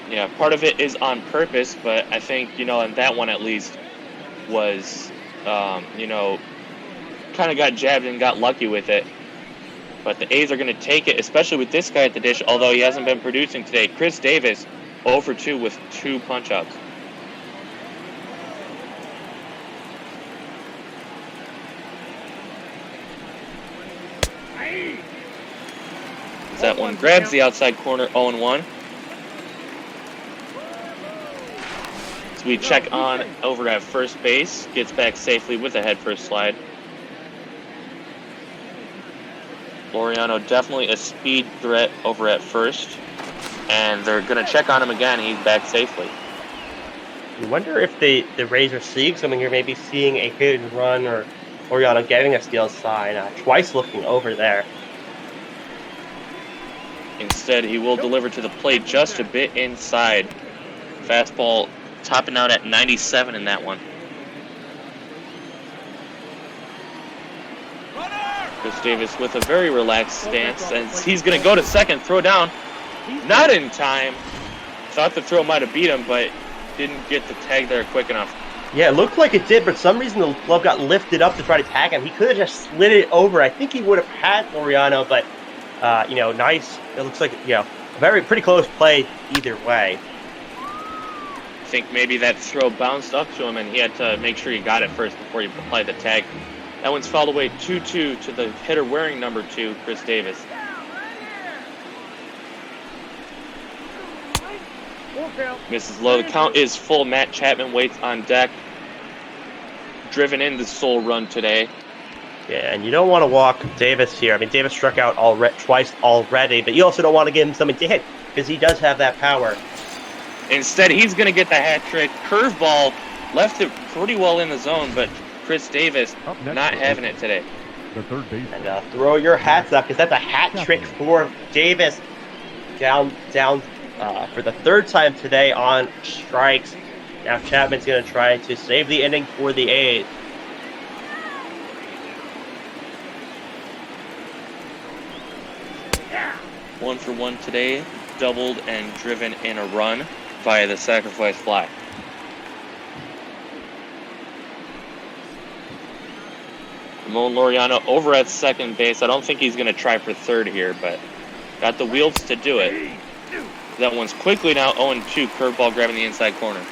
Yeah, part of it is on purpose, but I think, in that one at least was, kind of got jabbed and got lucky with it. But the A's are going to take it, especially with this guy at the dish, although he hasn't been producing today. Chris Davis, 0 for 2 with 2 punch-outs. That one grabs the outside corner, 0-1. So we check on over at first base, gets back safely with a head first slide. Laureano definitely a speed threat over at first, and they're going to check on him again. He's back safely. You wonder if the Rays are seeing something here, maybe seeing a hit and run or Laureano getting a steal sign, twice looking over there. Instead, he will deliver to the plate just a bit inside. Fastball topping out at 97 in that one. Chris Davis with a very relaxed stance, and he's going to go to second, throw down. Not in time. Thought the throw might have beat him, but didn't get the tag there quick enough. Yeah, it looked like it did, but for some reason the glove got lifted up to try to tag him. He could have just slid it over. I think he would have had Laureano, but nice. It looks like, a pretty close play either way. I think maybe that throw bounced up to him, and he had to make sure he got it first before he applied the tag. That one's fouled away 2-2 to the hitter wearing number 2, Chris Davis. Misses low. The count is full. Matt Chapman waits on deck. Driven in the sole run today. Yeah, and you don't want to walk Davis here. I mean, Davis struck out twice already, but you also don't want to give him something to hit because he does have that power. Instead, he's going to get the hat trick. Curveball left it pretty well in the zone, but Chris Davis not having it today. The third base. And throw your hats up because that's a hat trick for Davis. Down for the 3rd time today on strikes. Now Chapman's going to try to save the inning for the A's. One for one today, doubled and driven in a run via the sacrifice fly. Ramon Laureano over at second base. I don't think he's going to try for third here, but got the wheels to do it. That one's quickly now 0-2, curveball grabbing the inside corner.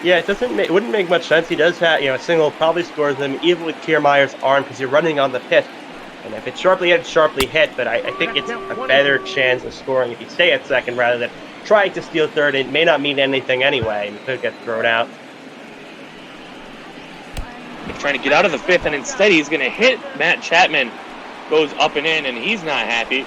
Yeah, it wouldn't make much sense. He does have, a single probably scores them even with Kiermaier's arm because you're running on the pitch. And if it's sharply hit, it's sharply hit, but I think it's a better chance of scoring if you stay at second rather than trying to steal third. It may not mean anything anyway, and could get thrown out. He's trying to get out of the 5th, and instead he's going to hit Matt Chapman. Goes up and in, and he's not happy.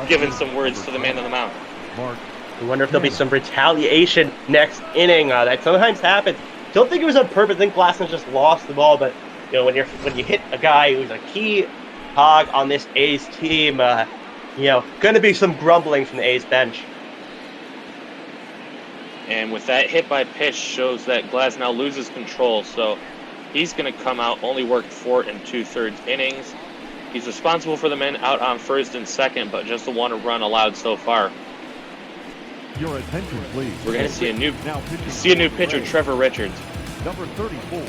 Giving some words to the man on the mound. I wonder if there'll be some retaliation next inning. That sometimes happens. Don't think it was on purpose. I think Glasnow just lost the ball, but when you hit a guy who's a key hog on this A's team, going to be some grumbling from the A's bench. And with that hit by pitch shows that Glasnow loses control, so he's going to come out, only worked 4 2/3 innings. He's responsible for the men out on first and second, but just the 1 run allowed so far. Your attention, please. We're going to see a new pitcher, Trevor Richards. Number 34.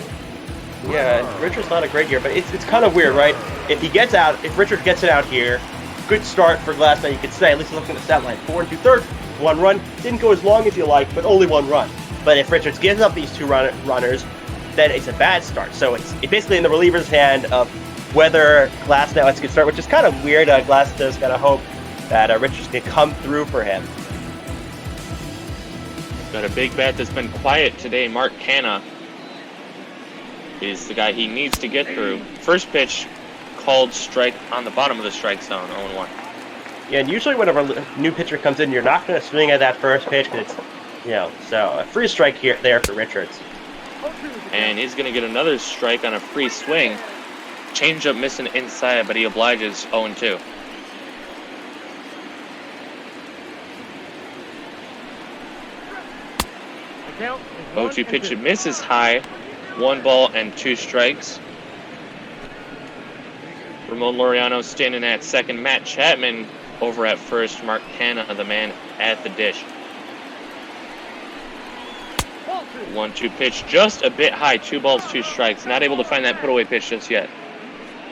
Yeah, Richards not a great year, but it's kind of weird, right? If Richards gets it out here, good start for Glasnow, you could say. At least looking at the stat line, 4 2/3, 1 run. Didn't go as long as you like, but only 1 run. But if Richards gives up these 2 runners, then it's a bad start. So it's basically in the reliever's hand of whether Glasnow has a good start, which is kind of weird. Glasnow's got to hope that Richards can come through for him. Got a big bat that's been quiet today. Mark Canha is the guy he needs to get through. First pitch called strike on the bottom of the strike zone, 0-1. Yeah, and usually whenever a new pitcher comes in, you're not going to swing at that first pitch because it's, so a free strike here there for Richards. And he's going to get another strike on a free swing. Changeup missing inside, but he obliges 0-2. Count 0-2 pitch misses high. 1 ball and 2 strikes. Ramon Laureano standing at second. Matt Chapman over at first. Mark Canna, the man at the dish. 1-2 pitch just a bit high. 2 balls, 2 strikes. Not able to find that put away pitch just yet.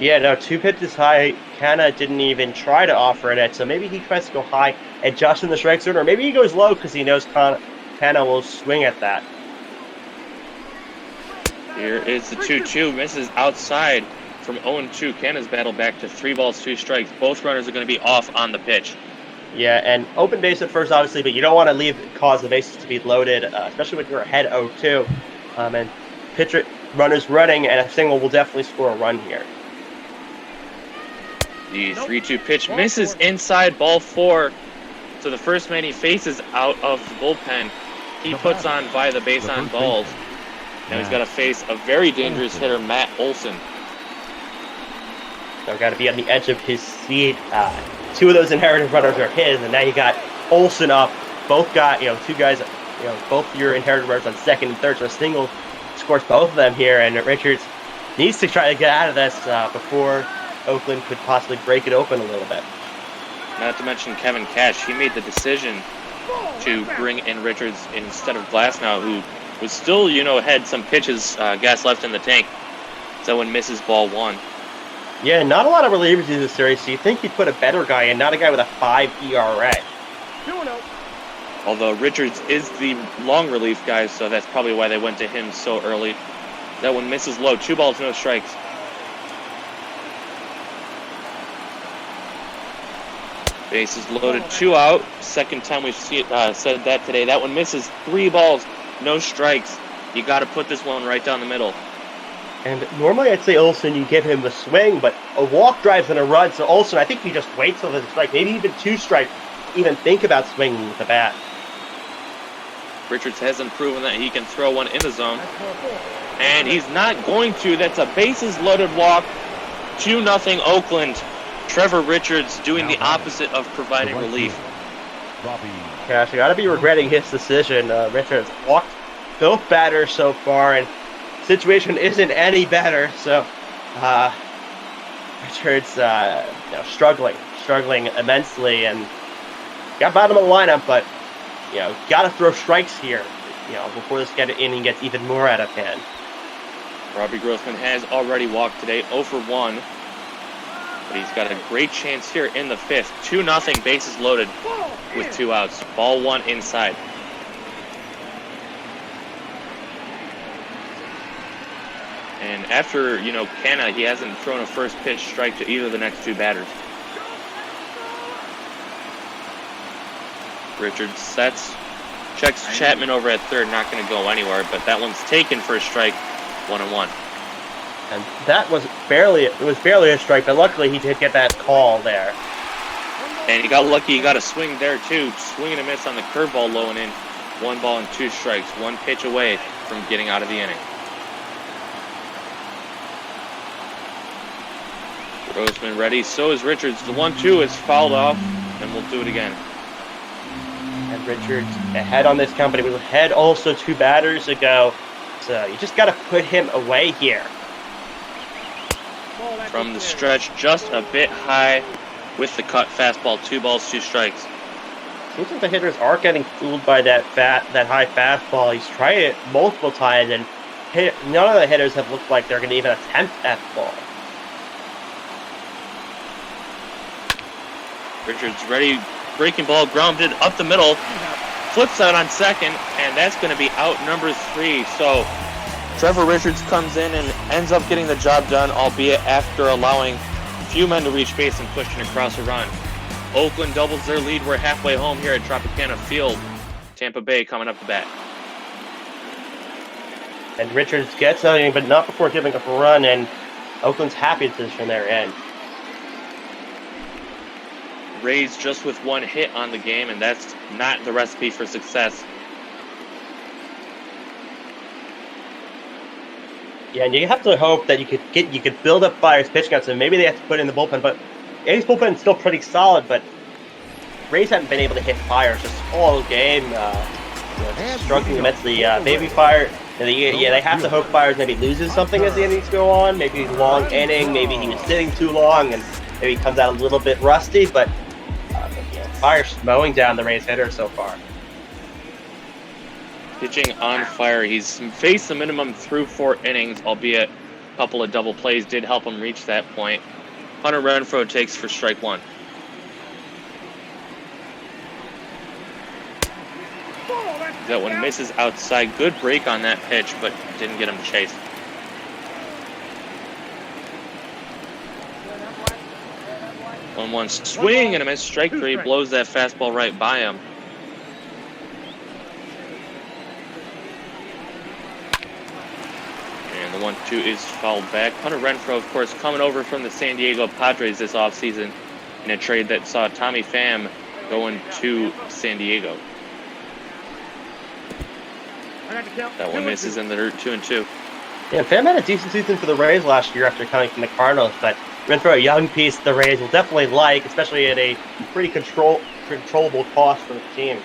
Yeah, no, 2 pitches high. Canna didn't even try to offer it, so maybe he tries to go high, adjust in the strike zone, or maybe he goes low because he knows Canna will swing at that. Here is the 2-2. Misses outside from 0-2. Canna's battle back to 3 balls, 2 strikes. Both runners are going to be off on the pitch. Yeah, and open base at first, obviously, but you don't want to cause the bases to be loaded, especially when you're ahead 0-2. And pitcher runners running, and a single will definitely score a run here. The 3-2 pitch misses inside, ball 4. So the first man he faces out of the bullpen, he puts on by the base on balls. Now he's got to face a very dangerous hitter, Matt Olson. So got to be on the edge of his seat. 2 of those inherited runners are his, and now you got Olson up. Both got, 2 guys, both your inherited runners on second and third. So a single scores both of them here, and Richards needs to try to get out of this before Oakland could possibly break it open a little bit. Not to mention Kevin Cash. He made the decision to bring in Richards instead of Glasnow, who was still, had some pitches, gas left in the tank. So one misses ball 1. Yeah, not a lot of relievers in this series, so you think you'd put a better guy in, not a guy with a 5 ERA. Although Richards is the long relief guy, so that's probably why they went to him so early. That one misses low. 2 balls, no strikes. Bases loaded, 2 out. Second time we've said that today. That one misses. 3 balls, no strikes. You got to put this one right down the middle. And normally I'd say Olson, you give him the swing, but a walk drives in a run, so Olson, I think you just wait till there's a strike, maybe even 2 strikes, even think about swinging with the bat. Richards hasn't proven that he can throw one in the zone. And he's not going to. That's a bases loaded walk. 2-0 Oakland. Trevor Richards doing the opposite of providing relief. Gosh, you got to be regretting his decision. Richards walked both batters so far, and situation isn't any better. So Richards, struggling immensely, and got bottom of the lineup. But got to throw strikes here, before this inning gets even more out of hand. Robbie Grossman has already walked today, 0 for 1. But he's got a great chance here in the 5th. 2-0, bases loaded with 2 outs. Ball 1 inside. And after, Canna, he hasn't thrown a first pitch strike to either of the next 2 batters. Richards sets, checks Chapman over at third, not going to go anywhere, but that one's taken for a strike, 1-1. And that was barely a strike, but luckily he did get that call there. And he got lucky, he got a swing there too. Swing and a miss on the curveball low and in. 1 ball and 2 strikes, 1 pitch away from getting out of the inning. Grossman ready, so is Richards. The 1-2 is fouled off, and we'll do it again. And Richards ahead on this count, but he was ahead also 2 batters ago. So you just got to put him away here. From the stretch, just a bit high with the cut fastball. 2 balls, 2 strikes. Seems like the hitters are getting fooled by that high fastball. He's tried it multiple times, and none of the hitters have looked like they're going to even attempt that ball. Richards ready, breaking ball, grounded up the middle, flips out on second, and that's going to be out number 3. So Trevor Richards comes in and ends up getting the job done, albeit after allowing few men to reach base and pushing across a run. Oakland doubles their lead. We're halfway home here at Tropicana Field. Tampa Bay coming up the bat. And Richards gets something, but not before giving up a run, and Oakland's happy to position their end. Rays just with one hit on the game, and that's not the recipe for success. Yeah, and you have to hope that you could build up Fire's pitch counts, and maybe they have to put in the bullpen. But A's bullpen is still pretty solid, but Rays haven't been able to hit Fire just all game. Struggling immensely. Maybe Fire. They have to hope Fire maybe loses something as the innings go on. Maybe long inning. Maybe he was sitting too long, and maybe he comes out a little bit rusty. But Fire's mowing down the Rays hitter so far. Pitching on fire. He's faced the minimum through 4 innings, albeit a couple of double plays did help him reach that point. Hunter Renfroe takes for strike 1. That one misses outside. Good break on that pitch, but didn't get him to chase. One swing and a miss. Strike 3. Blows that fastball right by him. And the 1-2 is fouled back. Hunter Renfroe, of course, coming over from the San Diego Padres this offseason in a trade that saw Tommy Pham going to San Diego. That one misses in the dirt, 2-2. Yeah, Pham had a decent season for the Rays last year after coming from the Cardinals, but Renfroe, a young piece the Rays will definitely like, especially at a pretty controllable cost for the team.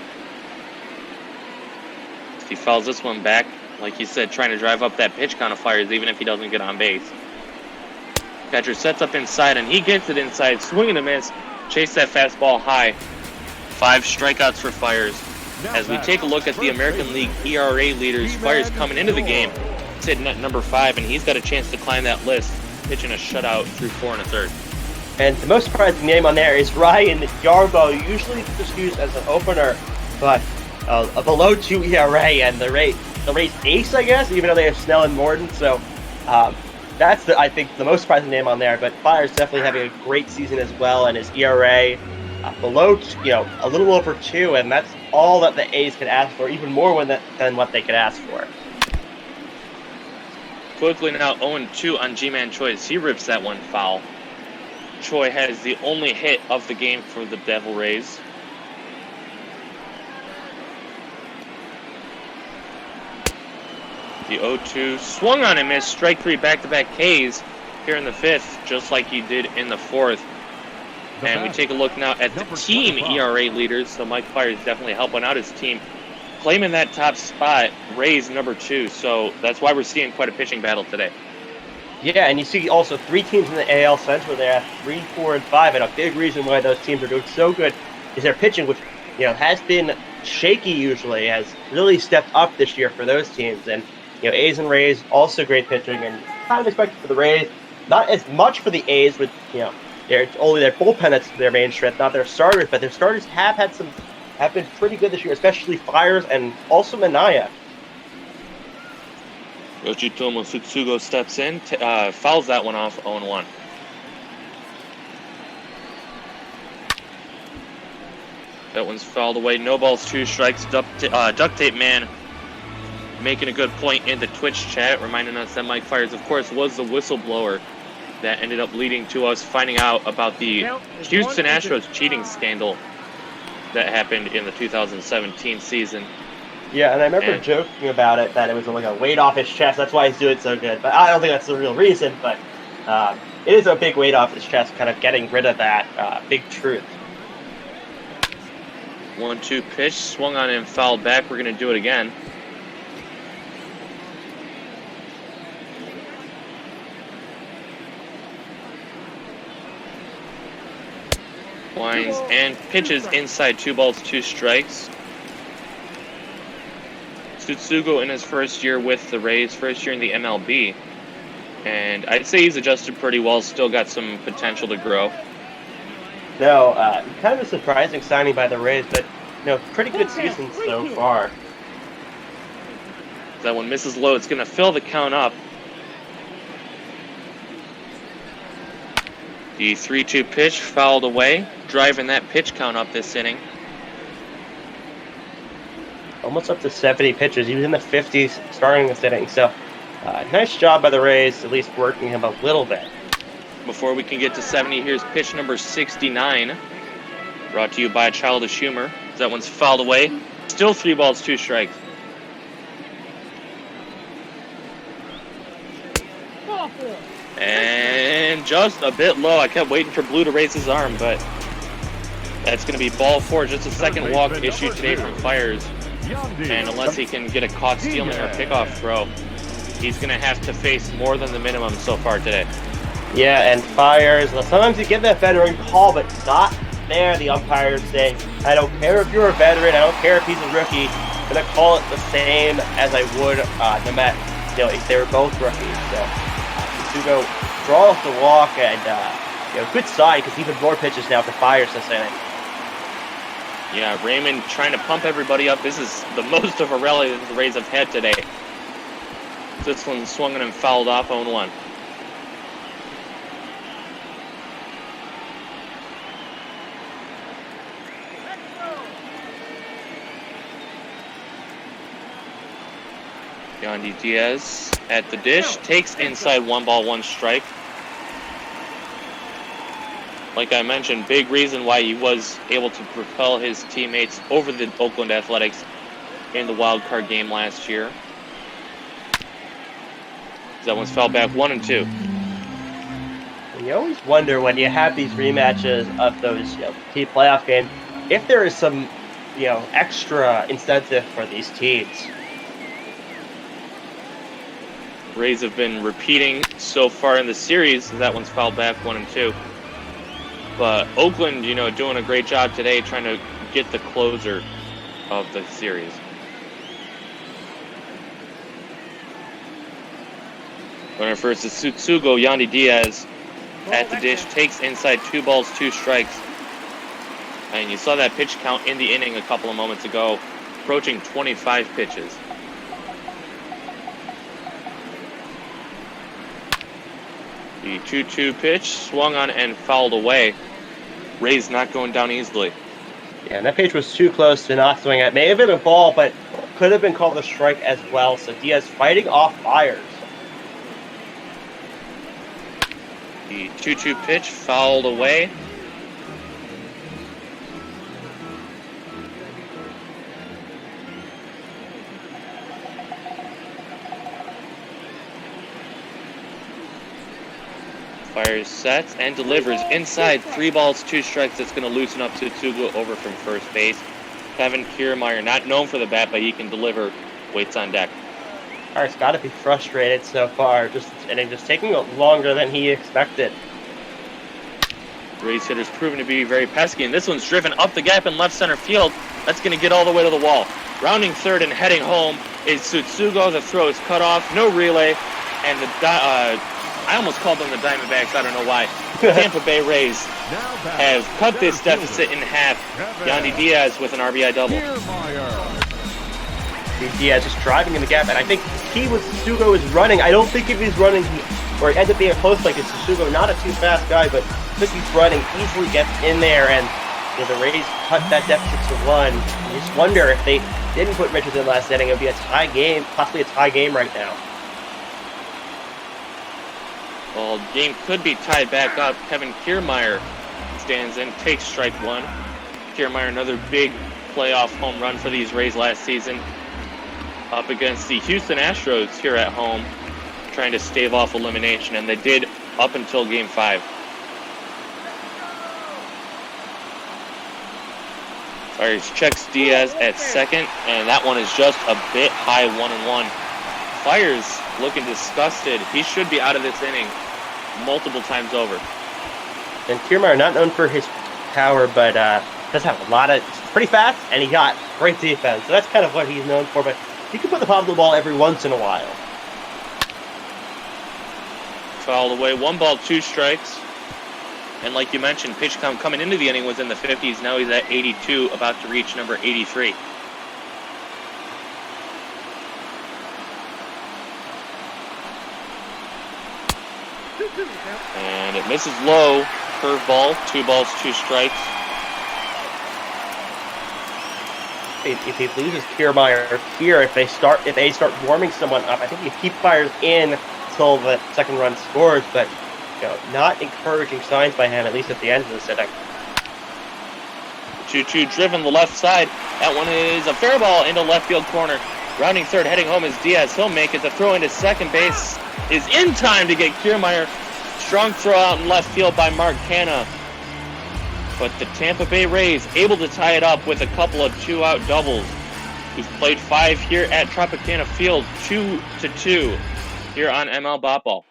He fouls this one back, like you said, trying to drive up that pitch count of Fires, even if he doesn't get on base. Catcher sets up inside, and he gets it inside, swing and a miss, chase that fastball high. 5 strikeouts for Fires. As we take a look at the American League ERA leaders, Fires coming into the game, sitting at number 5, and he's got a chance to climb that list, pitching a shutout through 4 1/3. And the most surprising name on there is Ryan Yarbrough, usually just used as an opener, but a below 2 ERA, and the Rays ace, I guess, even though they have Snell and Morton. So that's I think the most surprising name on there. But Fire's definitely having a great season as well, and his ERA below, a little over 2, and that's all that the A's could ask for, even more than what they could ask for. Quickly now 0-2 on G-Man Choi as he rips that one foul. Choi has the only hit of the game for the Devil Rays. The 0-2 swung on and missed. Strike 3 back-to-back Ks here in the 5th, just like he did in the 4th. And we take a look now at the team ERA leaders. So Mike Fiers definitely helping out his team, claiming that top spot. Rays number 2. So that's why we're seeing quite a pitching battle today. Yeah, and you see also 3 teams in the AL Central there, 3, 4, and 5, and a big reason why those teams are doing so good is their pitching, which has been shaky usually, has really stepped up this year for those teams. And A's and Rays also great pitching, and kind of expected for the Rays, not as much for the A's with it's only their bullpen that's their main strength, not their starters, but their starters have been pretty good this year, especially Fiers and also Minaya. Yoshitomo Tsutsugo steps in, fouls that one off, 0-1. That one's fouled away. No balls, 2 strikes. Duct Tape Man making a good point in the Twitch chat, reminding us that Mike Fiers, of course, was the whistleblower that ended up leading to us finding out about the Houston Astros cheating scandal that happened in the 2017 season. Yeah, and I remember joking about it, that it was like a weight off his chest. That's why he's doing so good. But I don't think that's the real reason. But it is a big weight off his chest, kind of getting rid of that big truth. 1-2 pitch, swung on and fouled back. We're going to do it again. Winds and pitches inside, 2 balls, 2 strikes. Tsutsugo in his first year with the Rays, first year in the MLB. And I'd say he's adjusted pretty well, still got some potential to grow. No, kind of a surprising signing by the Rays, but pretty good season so far. That one misses low. It's going to fill the count up. The 3-2 pitch fouled away, driving that pitch count up this inning. Almost up to 70 pitches. He was in the 50s starting this inning. So, nice job by the Rays, at least working him a little bit. Before we can get to 70, here's pitch number 69. Brought to you by Childish Humor. That one's fouled away. Still 3 balls, 2 strikes. And just a bit low. I kept waiting for Blue to raise his arm, but that's going to be ball 4. Just a second walk issued today from Fires. And unless he can get a caught stealing or pickoff throw, he's going to have to face more than the minimum so far today. Yeah, and Fires, well, sometimes you get that veteran call, but not there. The umpires say, I don't care if you're a veteran, I don't care if he's a rookie, I'm going to call it the same as I would no matter, if they were both rookies. So Sugo draws the walk, and good sign, because even more pitches now for Fires this inning. Yeah, Raymond trying to pump everybody up. This is the most of a rally that the Rays have had today. This one swung and fouled off 0-1. Yandy Diaz at the dish, takes inside 1 ball, 1 strike. Like I mentioned, big reason why he was able to propel his teammates over the Oakland Athletics in the wild card game last year. That one's fouled back 1-2. You always wonder when you have these rematches of those team playoff games if there is some extra incentive for these teams. Rays have been repeating so far in the series. That one's fouled back 1-2. But Oakland, doing a great job today trying to get the closer of the series. Runner first is Tsutsugo. Yandy Diaz at the dish, takes inside 2 balls, 2 strikes. And you saw that pitch count in the inning a couple of moments ago, approaching 25 pitches. The 2-2 pitch swung on and fouled away. Rays not going down easily. Yeah, and that pitch was too close to not swing at. May have been a ball, but could have been called a strike as well. So Diaz fighting off Fires. The 2-2 pitch fouled away. Fires sets and delivers inside 3 balls, 2 strikes. That's going to loosen up Tsutsugo over from first base. Kevin Kiermaier, not known for the bat, but he can deliver, waits on deck. Fires got to be frustrated so far. Just taking longer than he expected. Rays hitter's proven to be very pesky, and this one's driven up the gap in left center field. That's going to get all the way to the wall. Rounding third and heading home is Tsutsugo. The throw is cut off, no relay, and I almost called them the Diamondbacks, I don't know why. The Tampa Bay Rays have cut this deficit in half. Yandy Diaz with an RBI double. Diaz just driving in the gap, and I think Tsutsugo is running. I don't think if he's running, or it ends up being a close like it's Tsutsugo, not a too fast guy, but if he's running, easily gets in there, and the Rays cut that deficit to 1. You just wonder if they didn't put Richards in last inning, it would be a tie game, possibly a tie game right now. Well, game could be tied back up. Kevin Kiermaier stands in, takes strike 1. Kiermaier, another big playoff home run for these Rays last season. Up against the Houston Astros here at home, trying to stave off elimination, and they did up until game 5. Fires checks Diaz at second, and that one is just a bit high, 1-1. Fires looking disgusted. He should be out of this inning multiple times over. And Kiermaier, not known for his power, but does have a lot of, pretty fast, and he got great defense. So that's kind of what he's known for, but he can put the pop to the ball every once in a while. Fouled away, 1 ball, 2 strikes. And like you mentioned, pitch count coming into the inning was in the 50s. Now he's at 82, about to reach number 83. And it misses low. Curveball, 2 balls, 2 strikes. If he loses Kiermaier here, if they start warming someone up, I think you keep Fires in until the second run scores, but not encouraging signs by him, at least at the end of the inning. 2-2 driven the left side. That one is a fair ball into left field corner. Rounding third, heading home is Diaz. He'll make it. The throw into second base is in time to get Kiermaier. Strong throw out in left field by Mark Canna. But the Tampa Bay Rays able to tie it up with a couple of 2-out doubles. We've played 5 here at Tropicana Field, 2-2 here on ML BotBall.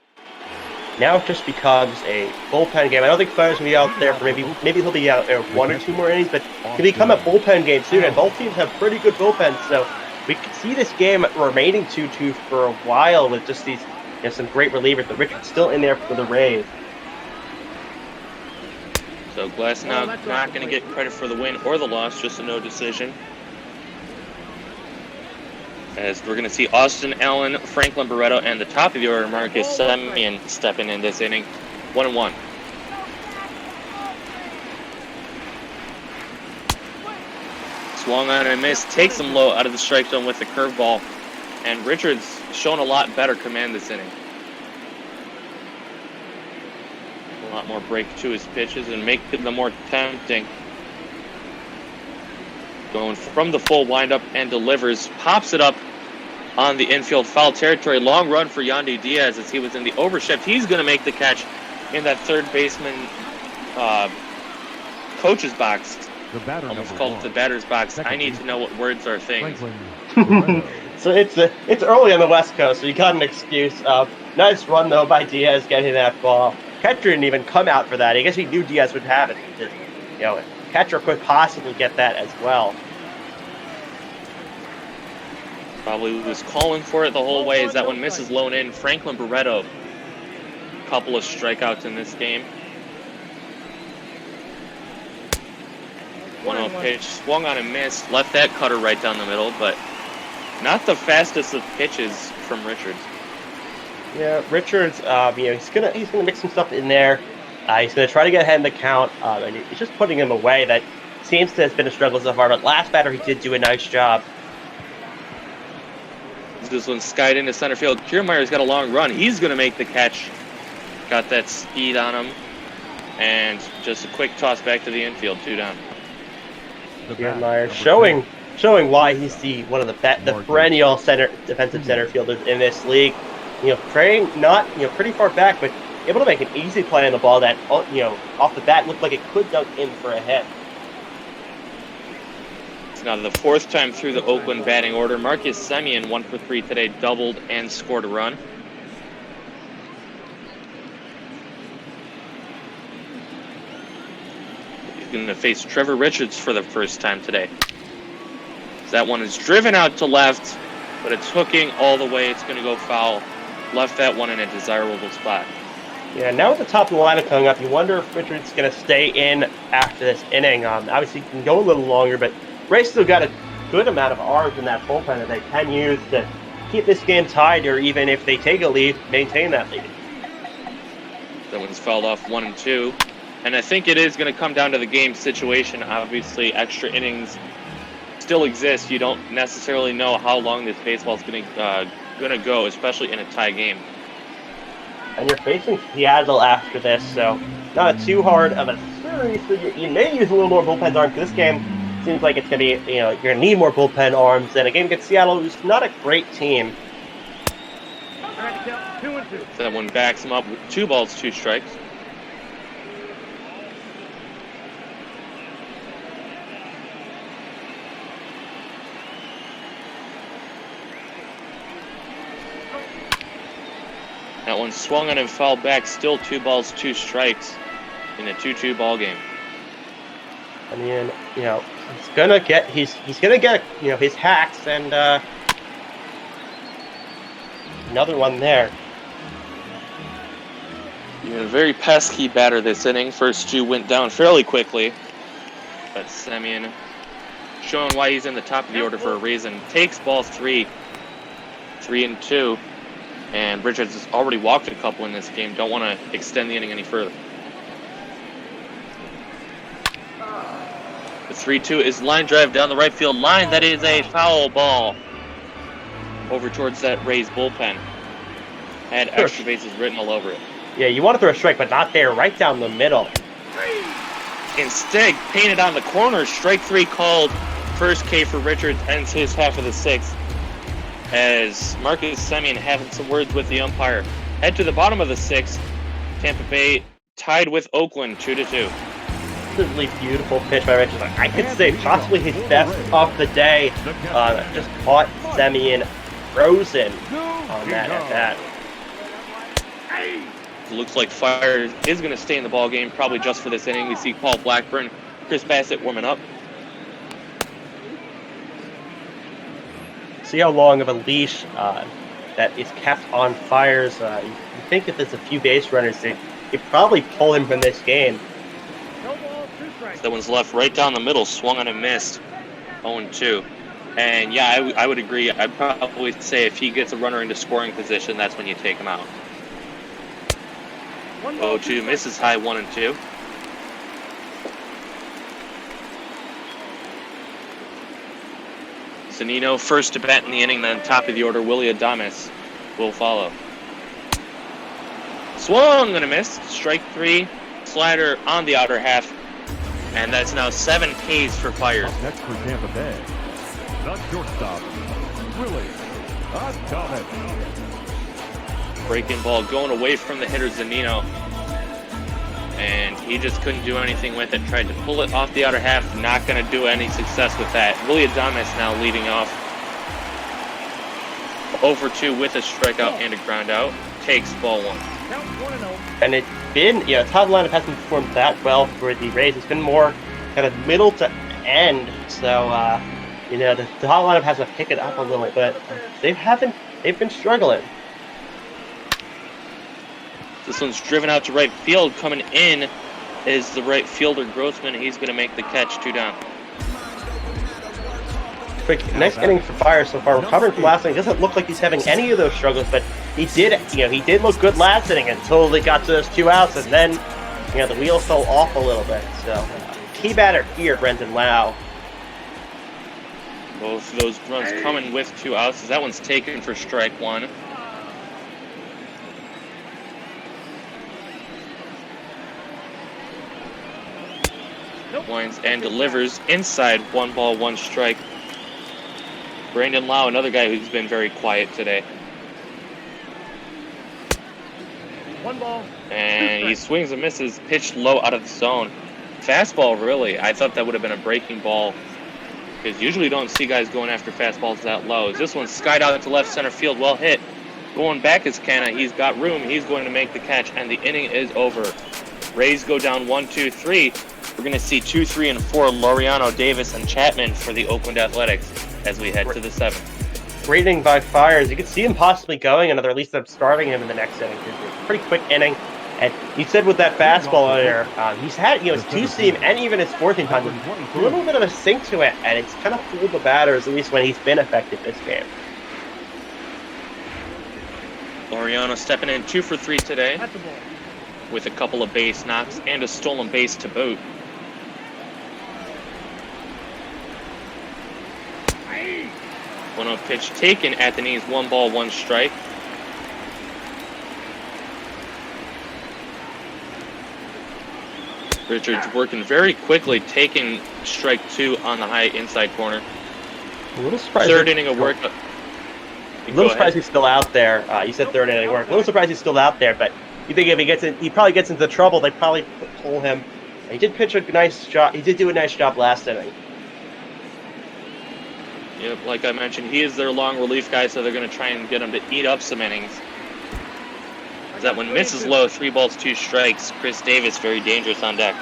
Now it just becomes a bullpen game. I don't think Fire's going to be out there for maybe he'll be out there 1 or 2 more innings, but it can become a bullpen game soon, and both teams have pretty good bullpens, so we can see this game remaining 2-2 for a while with just these, some great relievers, but Richard's still in there for the Rays. So Glasnow not going to get credit for the win or the loss, just a no decision. As we're going to see Austin Allen, Franklin Barreto, and the top of the order, Marcus Semien, stepping in this inning. 1-1. Swung on and missed, takes him low out of the strike zone with the curveball. And Richards shown a lot better command this inning. A lot more break to his pitches and make them more tempting. Going from the full windup and delivers, pops it up on the infield foul territory. Long run for Yandy Diaz as he was in the overshift. He's going to make the catch in that third baseman coach's box. Almost called it the batter's box. I need to know what words are things. So it's early on the West Coast, so you got an excuse. Nice run though by Diaz getting that ball. Catcher didn't even come out for that. I guess he knew Diaz would have it. Catcher could possibly get that as well. Probably was calling for it the whole way as that one misses low and in. Franklin Barreto, a couple of strikeouts in this game. 1-0 pitch, swung on and missed, left that cutter right down the middle, but not the fastest of pitches from Richards. Yeah, Richards, he's gonna mix some stuff in there. He's gonna try to get ahead in the count, and he's just putting him away. That seems to have been a struggle so far. But last batter, he did do a nice job. This one skied into center field. Kiermaier's got a long run. He's gonna make the catch. Got that speed on him, and just a quick toss back to the infield. 2 down. Kiermaier showing why he's one of the perennial defensive center fielders in this league. Praying not pretty far back, but able to make an easy play on the ball that off the bat looked like it could dunk in for a hit. It's now the 4th time through the Oakland batting order. Marcus Semien 1 for 3 today, doubled and scored a run. He's going to face Trevor Richards for the first time today. That one is driven out to left, but it's hooking all the way. It's going to go foul. Left that one in a desirable spot. Yeah, now with the top of the lineup coming up, you wonder if Richards is going to stay in after this inning. Obviously, he can go a little longer, but Ray's still got a good amount of arms in that bullpen that they can use to keep this game tied, or even if they take a lead, maintain that lead. That one's fouled off 1 and 2. And I think it is going to come down to the game situation. Obviously, extra innings still exist. You don't necessarily know how long this baseball is going to go, especially in a tie game. And you're facing Seattle after this, so not too hard of a series. So you may use a little more bullpen arms. This game seems like it's going to be, you're going to need more bullpen arms. And a game against Seattle, who's not a great team. That one backs him up with 2 balls, 2 strikes. That one swung on and fouled back. Still 2 balls, 2 strikes in a 2-2 ball game. I mean, he's gonna get his hacks and another one there. A very pesky batter this inning. First 2 went down fairly quickly, but Semien showing why he's in the top of the order for a reason. Takes ball 3, 3 and 2. And Richards has already walked a couple in this game. Don't want to extend the inning any further. The 3-2 is line drive down the right field line. That is a foul ball over towards that Rays bullpen. Had extra bases written all over it. Yeah, you want to throw a strike, but not there. Right down the middle. Instead, painted on the corner. Strike 3 called. First K for Richards ends his half of the 6th. As Marcus Semien having some words with the umpire. Head to the bottom of the 6th. Tampa Bay tied with Oakland 2-2. Absolutely beautiful pitch by Richards. I could say possibly his best of the day. Just caught Semien frozen on that at bat. It looks like Fire is going to stay in the ball game, probably just for this inning. We see Paul Blackburn, Chris Bassett warming up. See how long of a leash that is kept on Fire's. You think if there's a few base runners, they probably pull him from this game. That one's left right down the middle, swung on and missed. 0-2. And yeah, I would agree. I'd probably say if he gets a runner into scoring position, that's when you take him out. 0-2 misses high 1-2. Zunino first to bat in the inning, then top of the order, Willie Adames will follow. Swung and a miss. Strike 3, slider on the outer half. And that's now 7 Ks for Fires. Next for Tampa Bay, the shortstop, Willie Adames. Breaking ball going away from the hitter Zunino. And he just couldn't do anything with it. Tried to pull it off the outer half. Not going to do any success with that. Willie Adames now leading off. 0-2 with a strikeout and a ground out. Takes ball 1. And it's been, top lineup hasn't performed that well for the Rays. It's been more kind of middle to end. So, the top lineup has to pick it up a little bit, but they've been struggling. This one's driven out to right field. Coming in is the right fielder, Grossman. He's going to make the catch, 2 down. Quick, next inning for Fire so far. Recovering from last inning, doesn't look like he's having any of those struggles, but he did look good last inning until they got to those 2 outs, and then, the wheels fell off a little bit. So, key batter here, Brendan Lau. Both of those runs coming with 2 outs. That one's taken for strike 1. Winds and delivers inside, 1 ball, 1 strike. Brandon Lau, another guy who's been very quiet today. 1 ball. And he swings and misses, pitched low out of the zone. Fastball, really. I thought that would have been a breaking ball, because usually you don't see guys going after fastballs that low. This one's skied out to left center field, well hit. Going back is Canna. He's got room. He's going to make the catch, and the inning is over. Rays go down 1-2-3. We're going to see 2, 3, and 4, Laureano, Davis, and Chapman for the Oakland Athletics as we head to the 7th. Great inning by Fires. You could see him possibly going another, at least I'm starting him in the next inning. It's a pretty quick inning. And you said with that fastball earlier, he's had, his 2-seam and even his 4-seam punch, a little bit of a sink to it, and it's kind of fooled the batters, at least when he's been effective this game. Laureano stepping in 2 for 3 today with a couple of base knocks and a stolen base to boot. 1-0 pitch taken at the knees, 1 ball, 1 strike. Richards working very quickly, taking strike 2 on the high inside corner. A little surprised. 3rd inning of work. A little surprised he's still out there. You said 3rd inning work. A little surprised he's still out there, but you think if he probably gets into trouble, they probably pull him. He did pitch a nice job. He did do a nice job last inning. Yep, like I mentioned, he is their long relief guy, so they're going to try and get him to eat up some innings. That one misses low, 3 balls, 2 strikes. Chris Davis, very dangerous on deck.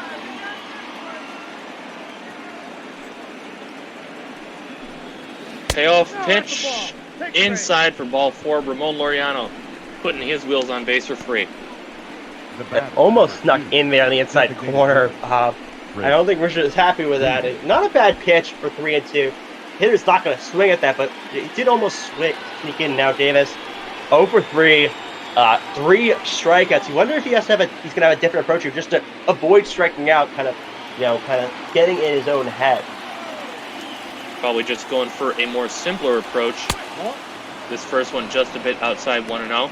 Payoff pitch inside for ball 4. Ramon Laureano putting his wheels on base for free. Almost snuck in there on the inside corner. I don't think Richard is happy with that. Not a bad pitch for 3-2. Hitter's not going to swing at that, but it did almost sneak in. Now Davis 0 for 3, 3 strikeouts. You wonder if he's going to have a different approach here, just to avoid striking out, kind of getting in his own head. Probably just going for a more simpler approach. This first one just a bit outside 1-0.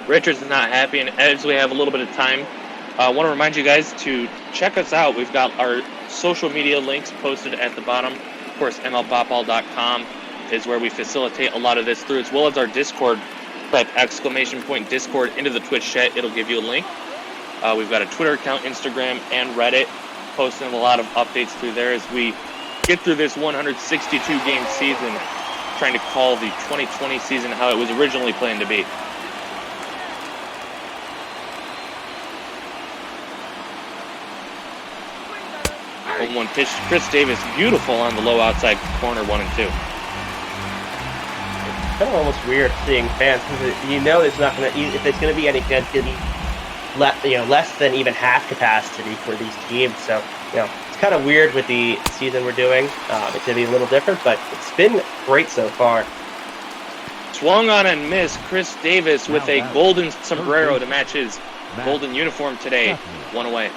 Richards is not happy, and as we have a little bit of time, I want to remind you guys to check us out. We've got our social media links posted at the bottom. Of course, MLBotBall.com is where we facilitate a lot of this through, as well as our Discord. Type !Discord into the Twitch chat. It'll give you a link. We've got a Twitter account, Instagram, and Reddit, posting a lot of updates through there as we get through this 162-game season, trying to call the 2020 season how it was originally planned to be. 1-1 pitch to Chris Davis, beautiful on the low outside corner, 1-2. It's kind of almost weird seeing fans because you know it's not going to. If it's going to be anything, it's going to be less than even half capacity for these teams. So it's kind of weird with the season we're doing. It's going to be a little different, but it's been great so far. Swung on and missed. Chris Davis with a golden sombrero to match his golden uniform today. 1 away.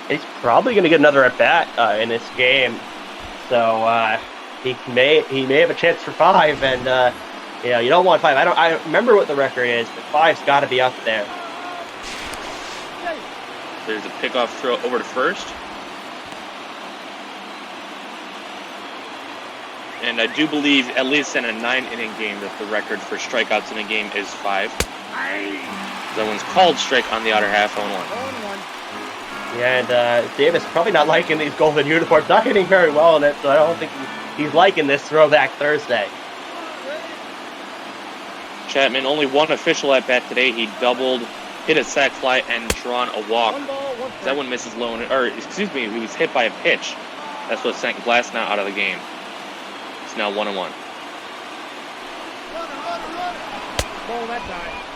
He's probably going to get another at bat in this game, so he may have a chance for 5. And you don't want 5. I don't remember what the record is, but 5's got to be up there. There's a pickoff throw over to first. And I do believe, at least in a 9-inning game, that the record for strikeouts in a game is 5. That one's called strike on the outer half, 0-1. Yeah, and Davis probably not liking these golden uniforms, not hitting very well in it, so I don't think he's liking this Throwback Thursday. Chapman, only one official at bat today. He doubled, hit a sac fly, and drawn a walk. That one misses low, he was hit by a pitch. That's what sent Glasnow out of the game. It's now 1-1.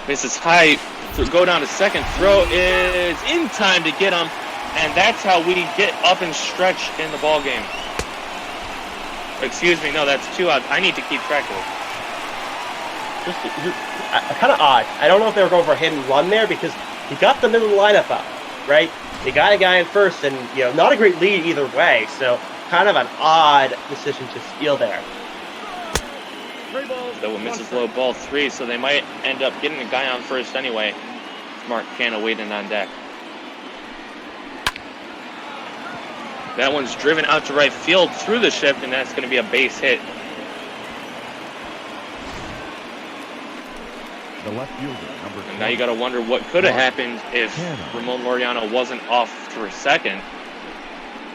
Misses high, go down to second. Throw is in time to get him, and that's how we get up and stretch in the ball game. Excuse me, no, that's 2 outs. I need to keep track of it. Just kind of odd. I don't know if they were going for a hit and run there because he got the middle of the lineup up, right? They got a guy in first, and not a great lead either way. So kind of an odd decision to steal there. That one misses low, ball 3, so they might end up getting a guy on first anyway. Mark Canna waiting on deck. That one's driven out to right field through the shift, and that's going to be a base hit. The left fielder, number 10. And now you got to wonder what could have happened if Ramon Laureano wasn't off for second.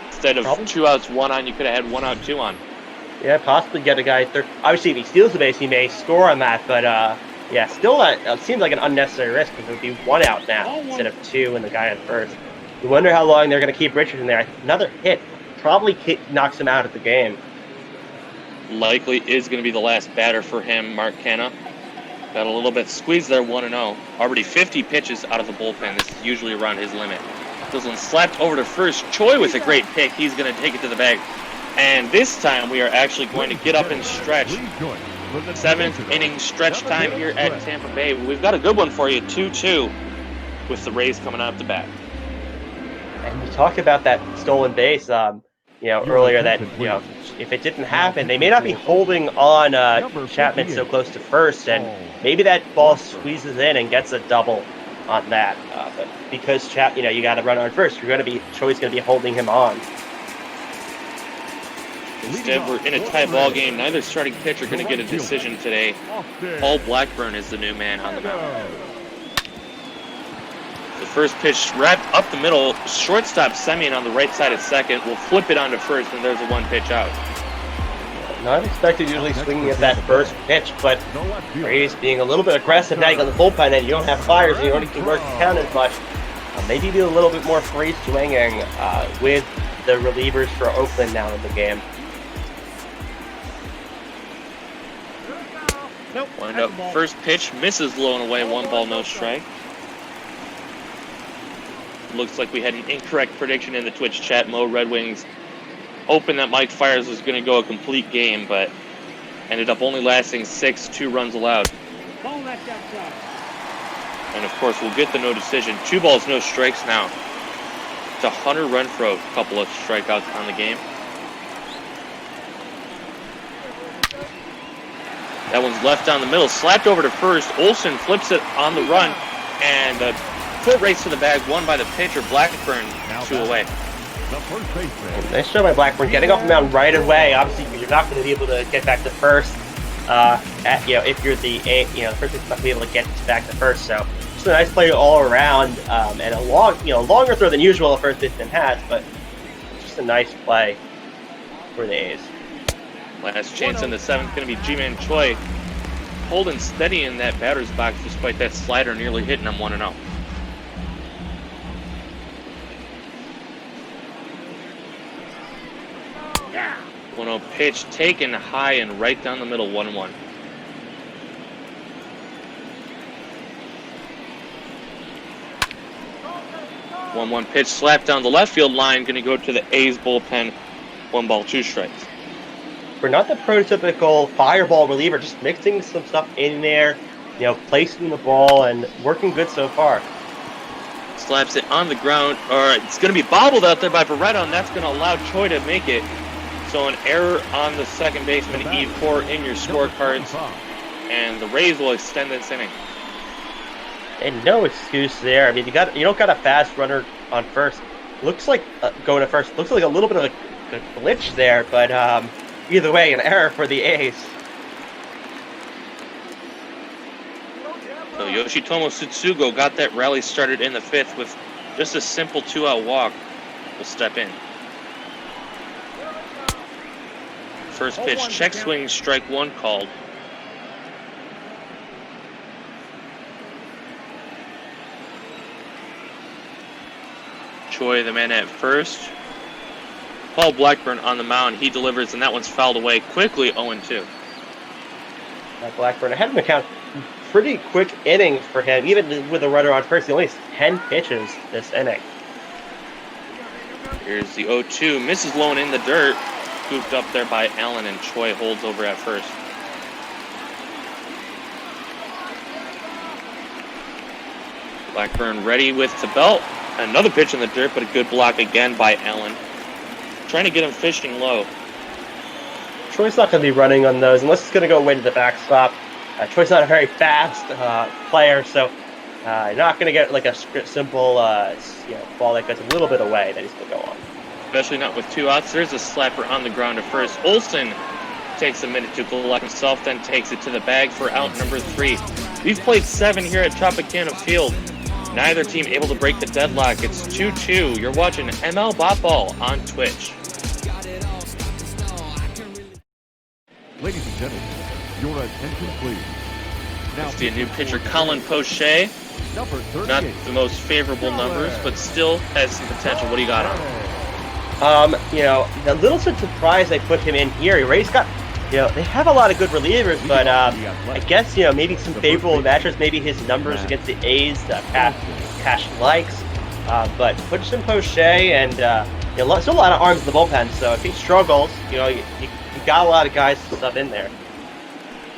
Instead of 2 outs, 1 on, you could have had 1 out, 2 on. Yeah, possibly get a guy third. Obviously, if he steals the base, he may score on that. But still, it seems like an unnecessary risk because it would be 1 out now instead of 2 and the guy on first. You wonder how long they're going to keep Richardson there. Another hit probably knocks him out of the game. Likely is going to be the last batter for him, Mark Canna. Got a little bit squeezed there, 1-0. Already 50 pitches out of the bullpen. This is usually around his limit. This one slapped over to first. Choi with a great pick. He's going to take it to the bag. And this time we are actually going to get up and stretch. 7th inning stretch time here at Tampa Bay. We've got a good one for you, 2-2, with the Rays coming out to bat. And we talked about that stolen base, earlier that, if it didn't happen, they may not be holding on Chapman so close to first, and maybe that ball squeezes in and gets a double on that. But because you got to run on first, Choi's going to be holding him on. Instead, we're in a tie ball game. Neither starting pitcher going to get a decision today. Paul Blackburn is the new man on the mound. The first pitch wrapped up the middle. Shortstop Semyon on the right side at second will flip it onto first, and there's a 1 pitch out. Not expected usually swinging at that first pitch, but Rays being a little bit aggressive now. You got the bullpen, and you don't have fires, and you don't need to work the count as much. Maybe be a little bit more free swinging with the relievers for Oakland now in the game. Wind up first pitch, misses low and away, 1 ball, no strike. Looks like we had an incorrect prediction in the Twitch chat. Mo Red Wings hoping that Mike Fiers was going to go a complete game, but ended up only lasting 6, 2 runs allowed. And of course, we'll get the no decision. 2 balls, no strikes now. It's a Hunter Renfroe, a couple of strikeouts on the game. That one's left down the middle, slapped over to first. Olsen flips it on the run, and Foot race to the bag, won by the pitcher. Blackburn, 2 away. The first baseman. Nice show by Blackburn, getting off the mound right away. Obviously, you're not going to be able to get back to first. If you're the first baseman, not going to be able to get back to first. So just a nice play all around, and a longer throw than usual the first baseman has, but just a nice play for the A's. Last chance in the 7th going to be G-Man Choi, holding steady in that batter's box despite that slider nearly hitting him 1-0. 1-0 pitch taken high and right down the middle, 1-1. One pitch slapped down the left field line, going to go to the A's bullpen. 1 ball, 2 strikes. We're not the prototypical fireball reliever, just mixing some stuff in there, placing the ball and working good so far. Slaps it on the ground, or it's going to be bobbled out there by Barreto, and that's going to allow Choi to make it. So an error on the second baseman, E4 in your scorecards, and the Rays will extend this inning. And no excuse there. I mean, you don't got a fast runner on first. Looks like going to first. Looks like a little bit of a glitch there, but either way, an error for the A's. So Yoshitomo Tsutsugo got that rally started in the 5th with just a simple 2-out walk. Will step in. First pitch, check swing, strike 1 called. Choi, the man at first. Paul Blackburn on the mound. He delivers, and that one's fouled away quickly, 0-2. Blackburn ahead of the count. Pretty quick inning for him, even with a runner on first. He only has 10 pitches this inning. Here's the 0-2. Misses low and in the dirt. Scooped up there by Allen, and Choi holds over at first. Blackburn ready with the belt. Another pitch in the dirt, but a good block again by Allen. Trying to get him fishing low. Choi's not going to be running on those unless it's going to go away to the backstop. Choi's not a very fast player, so not going to get like a simple ball that goes a little bit away that he's going to go on. Especially not with 2 outs. There's a slapper on the ground at first. Olsen takes a minute to collect himself, then takes it to the bag for out number 3. We've played 7 here at Tropicana Field. Neither team able to break the deadlock. It's 2-2. You're watching ML BotBall on Twitch. Ladies and gentlemen, your attention please. Now Let's see a new pitcher, Colin Poche. number 38. Not the most favorable numbers, but still has some potential. What do you got on him? A little surprised they put him in here. Ray's got, they have a lot of good relievers, but I guess, maybe some favorable matchups, maybe his numbers against the A's, Cash likes, but puts in Poche and, still a lot of arms in the bullpen, so if he struggles, you got a lot of guys to sub in there.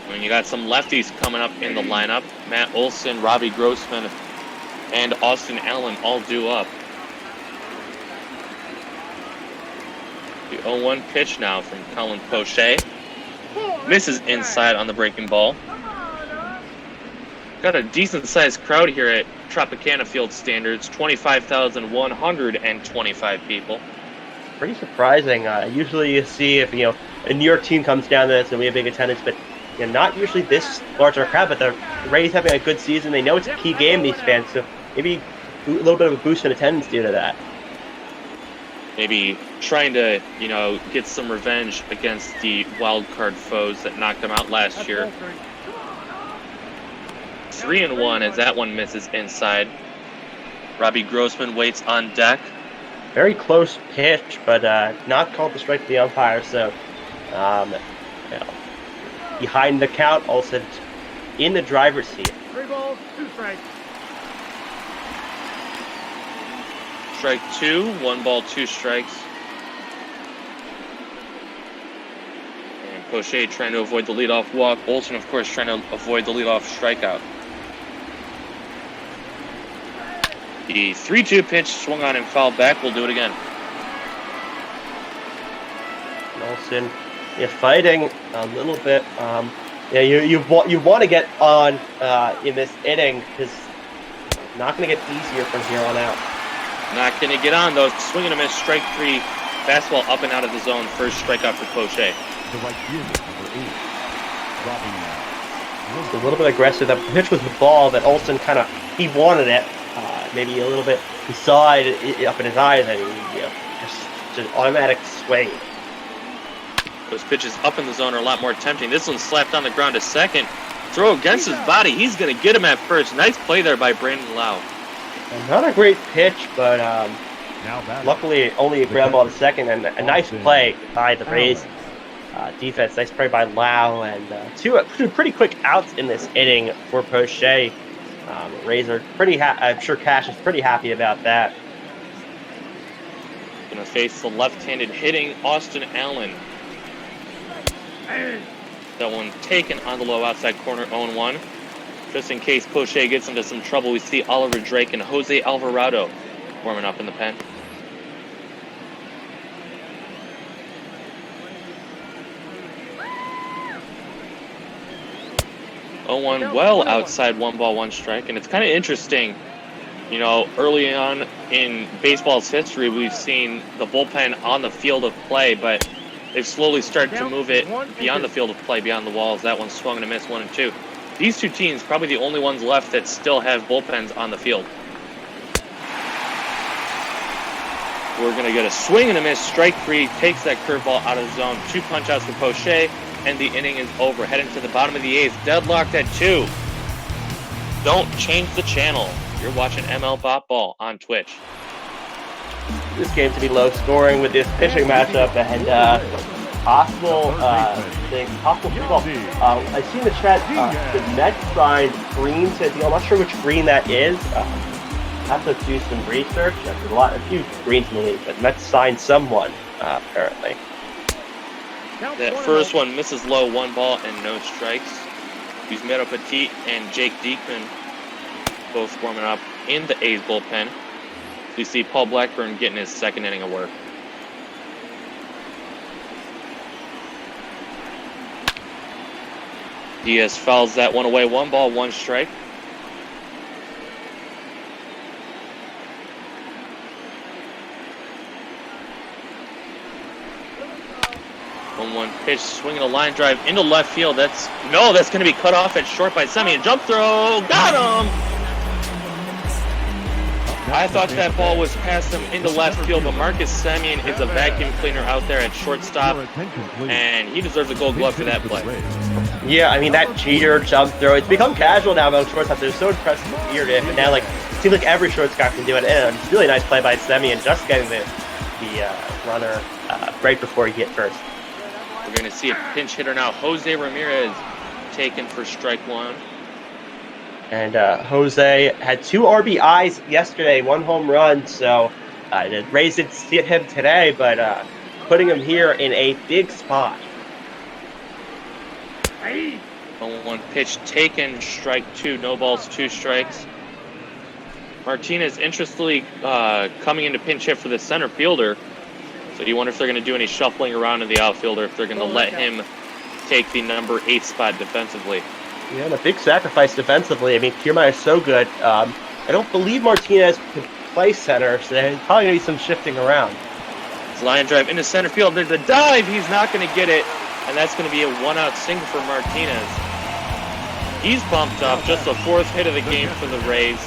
And you got some lefties coming up in the lineup. Matt Olson, Robbie Grossman, and Austin Allen all due up. The 0-1 pitch now from Colin Poche. Misses inside on the breaking ball. Got a decent-sized crowd here at Tropicana Field standards. 25,125 people. Pretty surprising. Usually you see if, a New York team comes down to this and we have big attendance, but not usually this large of a crowd, but the Rays having a good season. They know it's a key game, these fans, so maybe a little bit of a boost in attendance due to that. Maybe trying to, get some revenge against the wild card foes that knocked them out last year. 3-1 as that one misses inside. Robbie Grossman waits on deck. Very close pitch, but not called the strike to the umpire, so behind the count, Olsen in the driver's seat. 3 balls, 2 strikes. Strike 2, 1 ball, 2 strikes. And Poche trying to avoid the leadoff walk. Olsen, of course, trying to avoid the leadoff strikeout. The 3-2 pitch swung on and fouled back. We'll do it again. Olsen, fighting a little bit. You want to get on in this inning because not going to get easier from here on out. Not going to get on, though. Swing and a miss, strike 3. Fastball up and out of the zone. First strikeout for Poche. The right fielder, number 8, Robbie. It's a little bit aggressive. That pitch was the ball that Olsen he wanted it. Maybe a little bit, he saw it up in his eyes, and he, just an automatic swing. Those pitches up in the zone are a lot more tempting. This one slapped on the ground to second. Throw against his body. He's going to get him at first. Nice play there by Brandon Lau. Not a great pitch, but luckily only a ground ball to second, and a nice play by the Rays defense. Nice play by Lau, and two pretty quick outs in this inning for Poche. Rays are I'm sure Cash is pretty happy about that. Going to face the left-handed hitting Austin Allen. That one taken on the low outside corner, 0-1. Just in case Poche gets into some trouble, we see Oliver Drake and Jose Alvarado warming up in the pen. Well outside, 1 ball, 1 strike. And it's kind of interesting, early on in baseball's history, we've seen the bullpen on the field of play, but they've slowly started to move it beyond the field of play, beyond the walls. That one swung and a miss, 1-2. These two teams, probably the only ones left that still have bullpens on the field. We're going to get a swing and a miss, strike 3, takes that curveball out of the zone. 2 punch outs for Poche, and the inning is over. Heading to the bottom of the 8th, deadlocked at 2. Don't change the channel. You're watching ML BotBall on Twitch. This game to be low scoring with this pitching matchup, and possible football. I see in the chat the Mets signed Green to the deal. I'm not sure which Green that is. Have to do some research. There's a few Greens in the league, but Mets signed someone apparently. That first one misses low, 1 ball and no strikes. Yusmeiro Petit and Jake Diekman both warming up in the A's bullpen. We see Paul Blackburn getting his 2nd inning of work. Diaz fouls that one away, 1 ball, 1 strike. 1-1 pitch, swinging a line drive into left field. That's going to be cut off at short by Semien. Jump throw, got him! I thought that ball was past him into left field, but Marcus Semien is a vacuum cleaner out there at shortstop, and he deserves a gold glove for that play. Yeah, I mean, that Jeter jump throw, it's become casual now among shortstops. They're so impressed with Jeter did, but now, it seems like every shortstop can do it, and it's a really nice play by Semien, just getting the runner right before he hit first. We're going to see a pinch hitter now, Jose Ramirez, taken for strike 1. And Jose had 2 RBIs yesterday, 1 home run, so the Rays didn't see him today, but putting him here in a big spot. 1 pitch taken, strike 2, no balls, 2 strikes. Martinez interestedly coming into pinch hit for the center fielder, so you wonder if they're going to do any shuffling around in the outfielder, if they're going to let him take the number 8 spot defensively. Yeah, and a big sacrifice defensively. I mean, Kiermaier is so good. I don't believe Martinez could play center, so there's probably going to be some shifting around. It's line drive into center field. There's a dive. He's not going to get it, and that's going to be a 1-out single for Martinez. He's bumped up, just the 4th hit of the game for the Rays,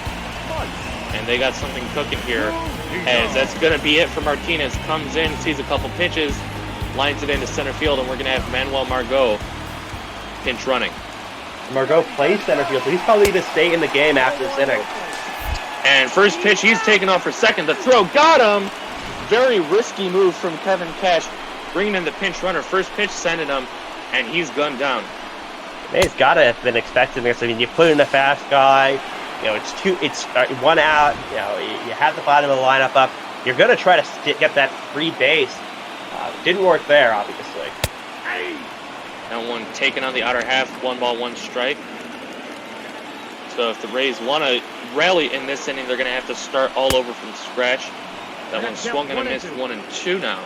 and they got something cooking here, as that's going to be it for Martinez. Comes in, sees a couple pitches, lines it into center field, and we're going to have Manuel Margot pinch running. Margot plays center field, so he's probably going to stay in the game after this inning. And first pitch, he's taken off for second. The throw got him. Very risky move from Kevin Cash, bringing in the pinch runner. First pitch, sending him, and he's gunned down. He's got to have been expecting this. I mean, you put in a fast guy. It's 1 out. You have the bottom of the lineup up. You're going to try to get that free base. Didn't work there, obviously. And 1 taken on the outer half, 1 ball, 1 strike. So if the Rays want to rally in this inning, they're going to have to start all over from scratch. That one swung and a missed, 1-2 now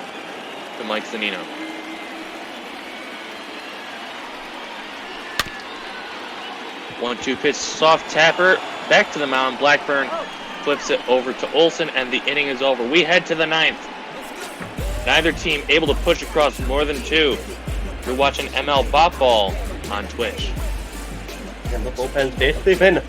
to Mike Zunino. One-two pitch, soft tapper, back to the mound. Blackburn flips it over to Olsen, and the inning is over. We head to the 9th. Neither team able to push across more than 2. You're watching ML BotBall on Twitch. And the bullpen's basically been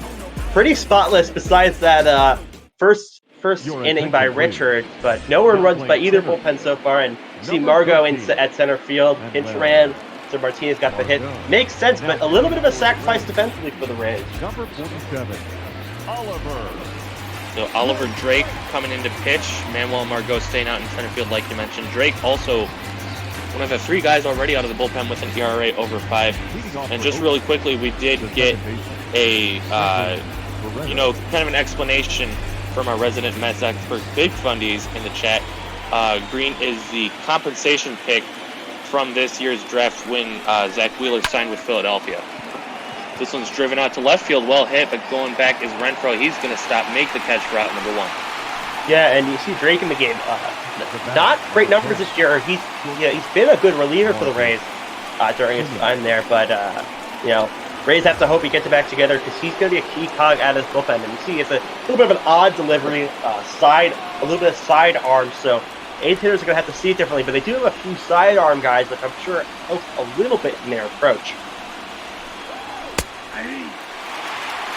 pretty spotless besides that first inning by Richard, but no earned runs by either bullpen so far. And you see Margot at center field, pinch ran, so Martinez got the hit. Makes sense, but a little bit of a sacrifice defensively for the Rays. Number 47, Oliver. So Oliver Drake coming into pitch. Manuel Margot staying out in center field like you mentioned. Drake also one of the 3 guys already out of the bullpen with an ERA over 5. And just really quickly, we did get a, kind of an explanation from our resident Mets expert, Big Fundies, in the chat. Green is the compensation pick from this year's draft when Zach Wheeler signed with Philadelphia. This one's driven out to left field, well hit, but going back is Renfroe. He's going to stop, make the catch for out number 1. Yeah, and you see Drake in the game. Not great numbers this year. He's been a good reliever for the Rays during his time there, but Rays have to hope he gets it back together because he's going to be a key cog out of this bullpen. And you see it's a little bit of an odd delivery, a little bit of side arm, so eighth hitters are going to have to see it differently, but they do have a few sidearm guys, which I'm sure helps a little bit in their approach.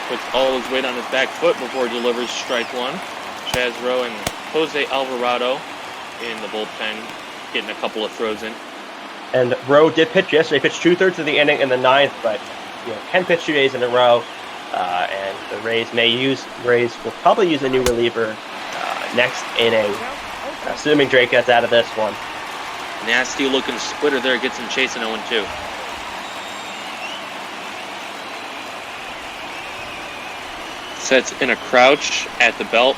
Puts all his weight on his back foot before he delivers strike 1. Chaz Rowe and Jose Alvarado in the bullpen, getting a couple of throws in. And Rowe did pitch yesterday. Pitched 2/3 of the inning in the 9th, but can pitch 2 days in a row. And the Rays will probably use a new reliever next inning, assuming Drake gets out of this one. Nasty looking splitter there, gets him chasing 0-2. Sets in a crouch at the belt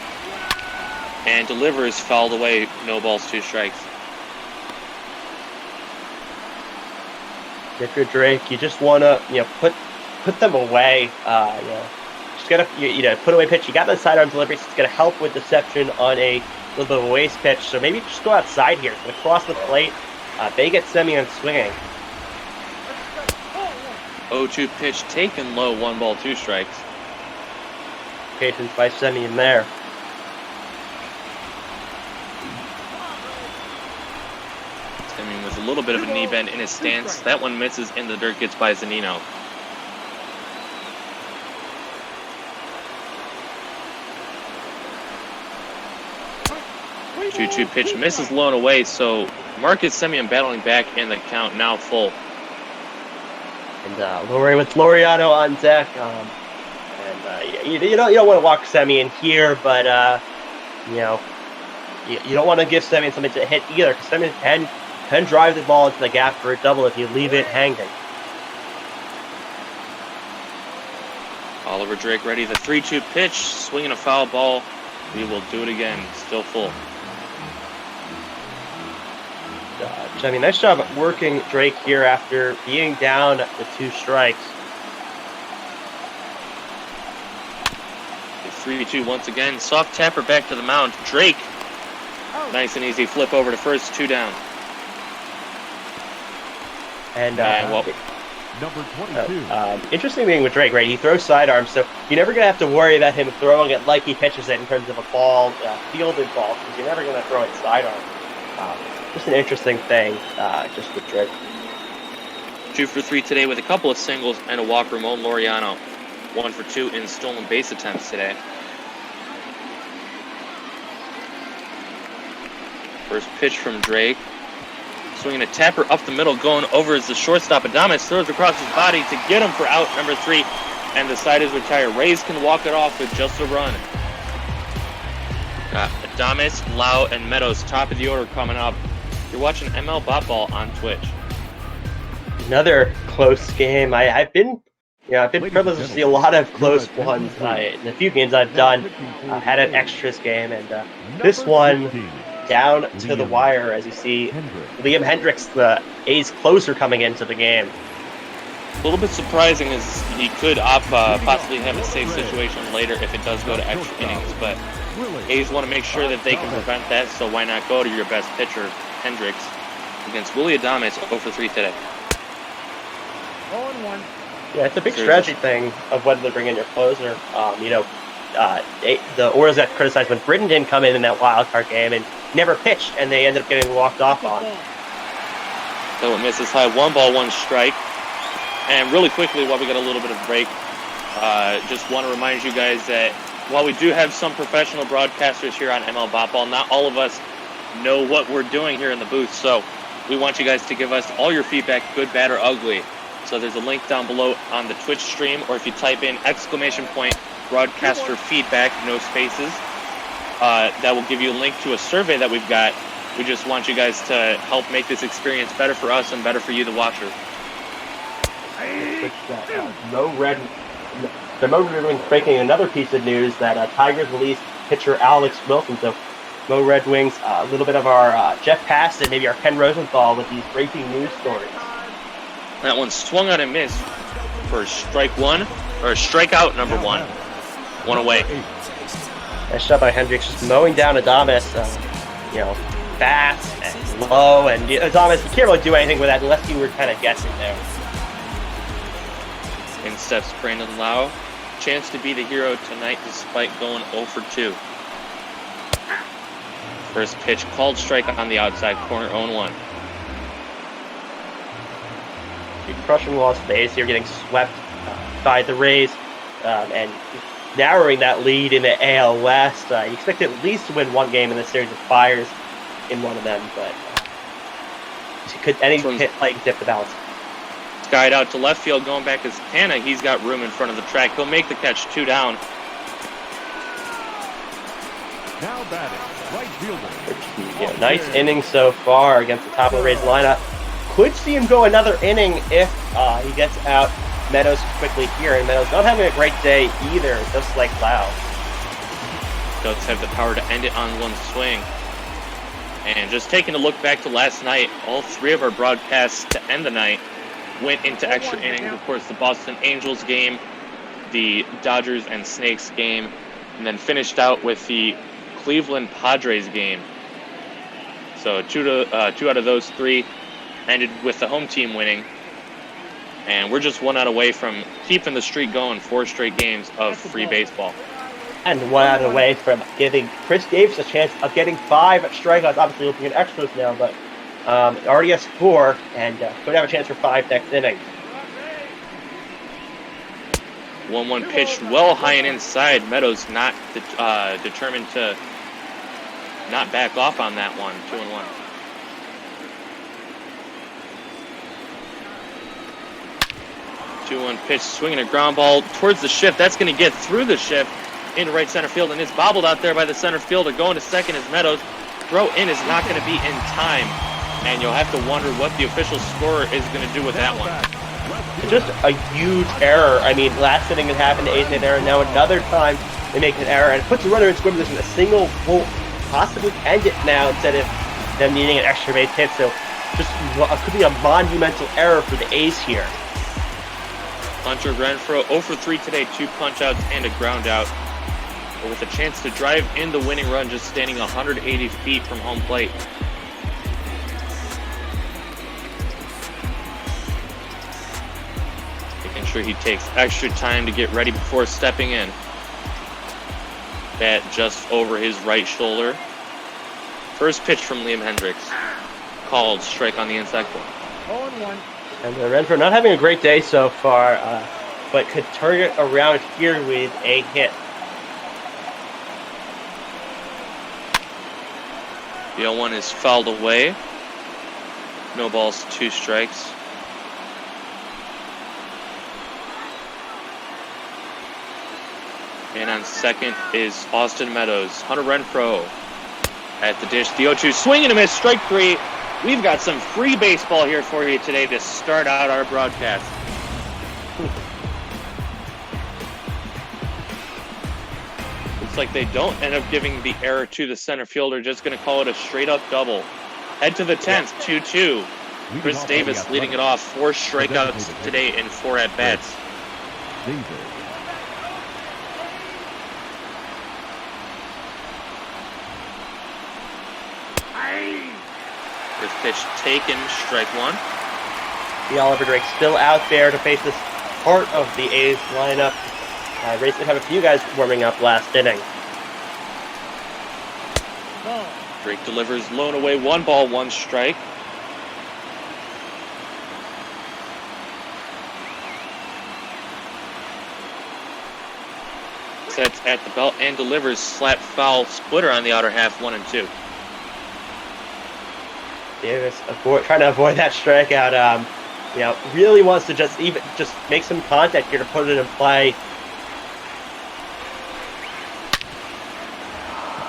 and delivers fouled away. No balls, 2 strikes. If you're Drake, you just want to put them away. Just gotta put away pitch. You got the sidearm delivery, so it's gonna help with deception on a little bit of a waste pitch. So maybe just go outside here. It's gonna cross the plate. They get Semien swinging. 0-2 pitch taken low. 1 ball, 2 strikes. Patience by Semien there. Semien with a little bit of a knee bend in his stance. That one misses in the dirt, gets by Zunino. Two pitch misses low and away, so Marcus Semien battling back in the count, now full. And Laurie with Laureano on deck. You don't want to walk Semien here, but you don't want to give Semien something to hit either, because Semien can drive the ball into the gap for a double if you leave it hanging. Oliver Drake ready, the 3-2 pitch, swinging a foul ball. We will do it again, still full. Nice job working Drake here after being down the 2 strikes. 3-2 once again. Soft tapper back to the mound. Drake. Nice and easy flip over to first. 2 down. And number 22. interesting thing with Drake, right? He throws sidearms, so you're never gonna have to worry about him throwing it like he pitches it in terms of a ball, fielded ball, because you're never gonna throw it sidearm. Just an interesting thing, just with Drake. 2 for 3 today with a couple of singles and a walk. Ramon Laureano. 1 for 2 in stolen base attempts today. First pitch from Drake. Swinging a tapper up the middle, going over is the shortstop. Adames throws across his body to get him for out number 3, and the side is retired. Rays can walk it off with just a run. Adames, Lau, and Meadows, top of the order coming up. You're watching ML BotBall on Twitch. Another close game. I've been privileged to see a lot of close ones in the few games I've done. Had an extras game, and this one down to the wire, as you see Liam Hendricks, the A's closer, coming into the game. A little bit surprising is he could possibly have a safe situation later if it does go to extra innings, but A's want to make sure that they can prevent that, so why not go to your best pitcher, Hendricks, against Willie Adames, 0 for 3 today. 0-1. Yeah, it's a big strategy thing of whether to bring in your closer. The Orioles got criticized when Britton didn't come in that wild card game and never pitched, and they ended up getting walked off on. So it misses high. 1 ball, 1 strike. And really quickly, while we got a little bit of break, just want to remind you guys that while we do have some professional broadcasters here on ML BotBall, not all of us know what we're doing here in the booth. So we want you guys to give us all your feedback, good, bad, or ugly. So there's a link down below on the Twitch stream, or if you type in !broadcaster feedback, no spaces, that will give you a link to a survey that we've got. We just want you guys to help make this experience better for us and better for you, the watcher. The Mo Red Wings breaking another piece of news that Tigers released pitcher Alex Wilson. So Mo Red Wings, a little bit of our Jeff Passan, maybe our Ken Rosenthal with these breaking news stories. That one swung on and missed for strikeout number 1. 1 away. Nice shot by Hendricks, just mowing down Adames, fast and low, and Adames, you can't really do anything with that unless you were kind of guessing there. In steps Brandon Lau. Chance to be the hero tonight despite going 0 for 2. First pitch called strike on the outside corner, 0-1. Crushing lost base here, getting swept by the Rays, and narrowing that lead in the AL West. You expect at least to win one game in this series of fires in one of them, but could any hit play tip the balance? Skied out to left field, going back is Hanna. He's got room in front of the track. He'll make the catch, 2 down. Now batting, right fielder. Nice inning so far against the top of the Rays lineup. Could see him go another inning if he gets out Meadows quickly here. And Meadows not having a great day either, just like Lau. Does have the power to end it on 1 swing. And just taking a look back to last night, all 3 of our broadcasts to end the night went into extra innings. Of course, the Boston Angels game, the Dodgers and Snakes game, and then finished out with the Cleveland Padres game. So 2 out of those 3 ended with the home team winning. And we're just 1 out away from keeping the streak going, 4 straight games of free baseball. And 1 out away from giving Chris Davis a chance of getting 5 strikeouts. Obviously looking at extras now, but already has 4 and could have a chance for 5 next inning. 1-1 pitched well high and inside. Meadows not determined to not back off on that one. 2-1. Pitch, swinging a ground ball towards the shift. That's going to get through the shift into right center field, and it's bobbled out there by the center fielder. Going to second is Meadows. Throw in is not going to be in time, and you'll have to wonder what the official scorer is going to do with that one. Just a huge error. I mean, last inning it happened to Ace error. Now another time they make an error, and it puts the runner in scoring position. A single will possibly end it now instead of them needing an extra base hit. So just could be a monumental error for the A's here. Hunter Renfroe 0 for 3 today, 2 punch-outs and a ground-out. But with a chance to drive in the winning run, just standing 180 feet from home plate. Making sure he takes extra time to get ready before stepping in. Bat just over his right shoulder. First pitch from Liam Hendricks. Called strike on the inside corner. 0-1. And Renfroe not having a great day so far, but could turn it around here with a hit. The 0-1 is fouled away. No balls, 2 strikes. And on second is Austin Meadows. Hunter Renfroe at the dish. The 0-2 swing and a miss, strike 3. We've got some free baseball here for you today to start out our broadcast. Looks like they don't end up giving the error to the center fielder. Just going to call it a straight-up double. Head to the 10th, 2-2. Chris Davis leading it off. 4 strikeouts today and 4 at-bats. First pitch taken, strike 1. The Oliver Drake still out there to face this part of the A's lineup. Rays did have a few guys warming up last inning. Drake delivers low and away, 1 ball, 1 strike. Sets at the belt and delivers slap foul splitter on the outer half, 1-2. Davis trying to avoid that strikeout. Really wants to just make some contact here to put it in play.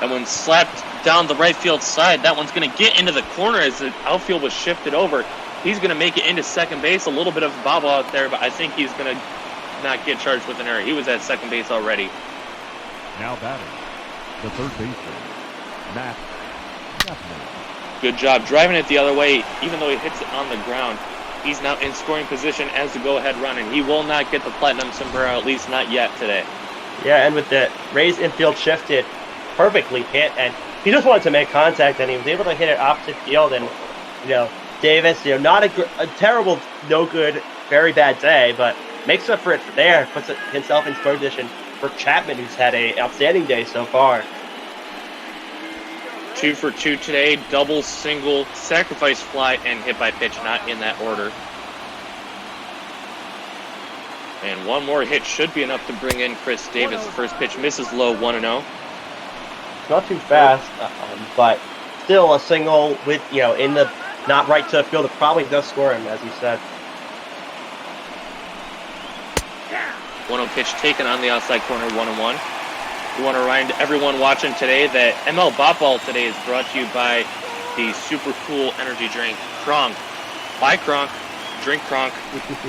That one slapped down the right field side. That one's going to get into the corner as the outfield was shifted over. He's going to make it into second base. A little bit of a bobble out there, but I think he's going to not get charged with an error. He was at second base already. Now batting, the third baseman, Matt Chapman. Good job driving it the other way, even though he hits it on the ground. He's now in scoring position as the go-ahead run, and he will not get the platinum sombrero, at least not yet today. Yeah, and with the Rays infield shifted, perfectly hit, and he just wanted to make contact, and he was able to hit it opposite field. And Davis, not a terrible, no good, very bad day, but makes up for it there, puts himself in scoring position for Chapman, who's had an outstanding day so far. 2 for 2 today, double, single, sacrifice fly, and hit by pitch, not in that order. And one more hit should be enough to bring in Chris Davis. The first pitch misses low, 1-0. Not too fast, but still a single with, in the not right to field. It probably does score him, as you said. 1-0 pitch taken on the outside corner, 1-1. We want to remind everyone watching today that ML BotBall today is brought to you by the super cool energy drink, Kronk. Buy Kronk, drink Kronk.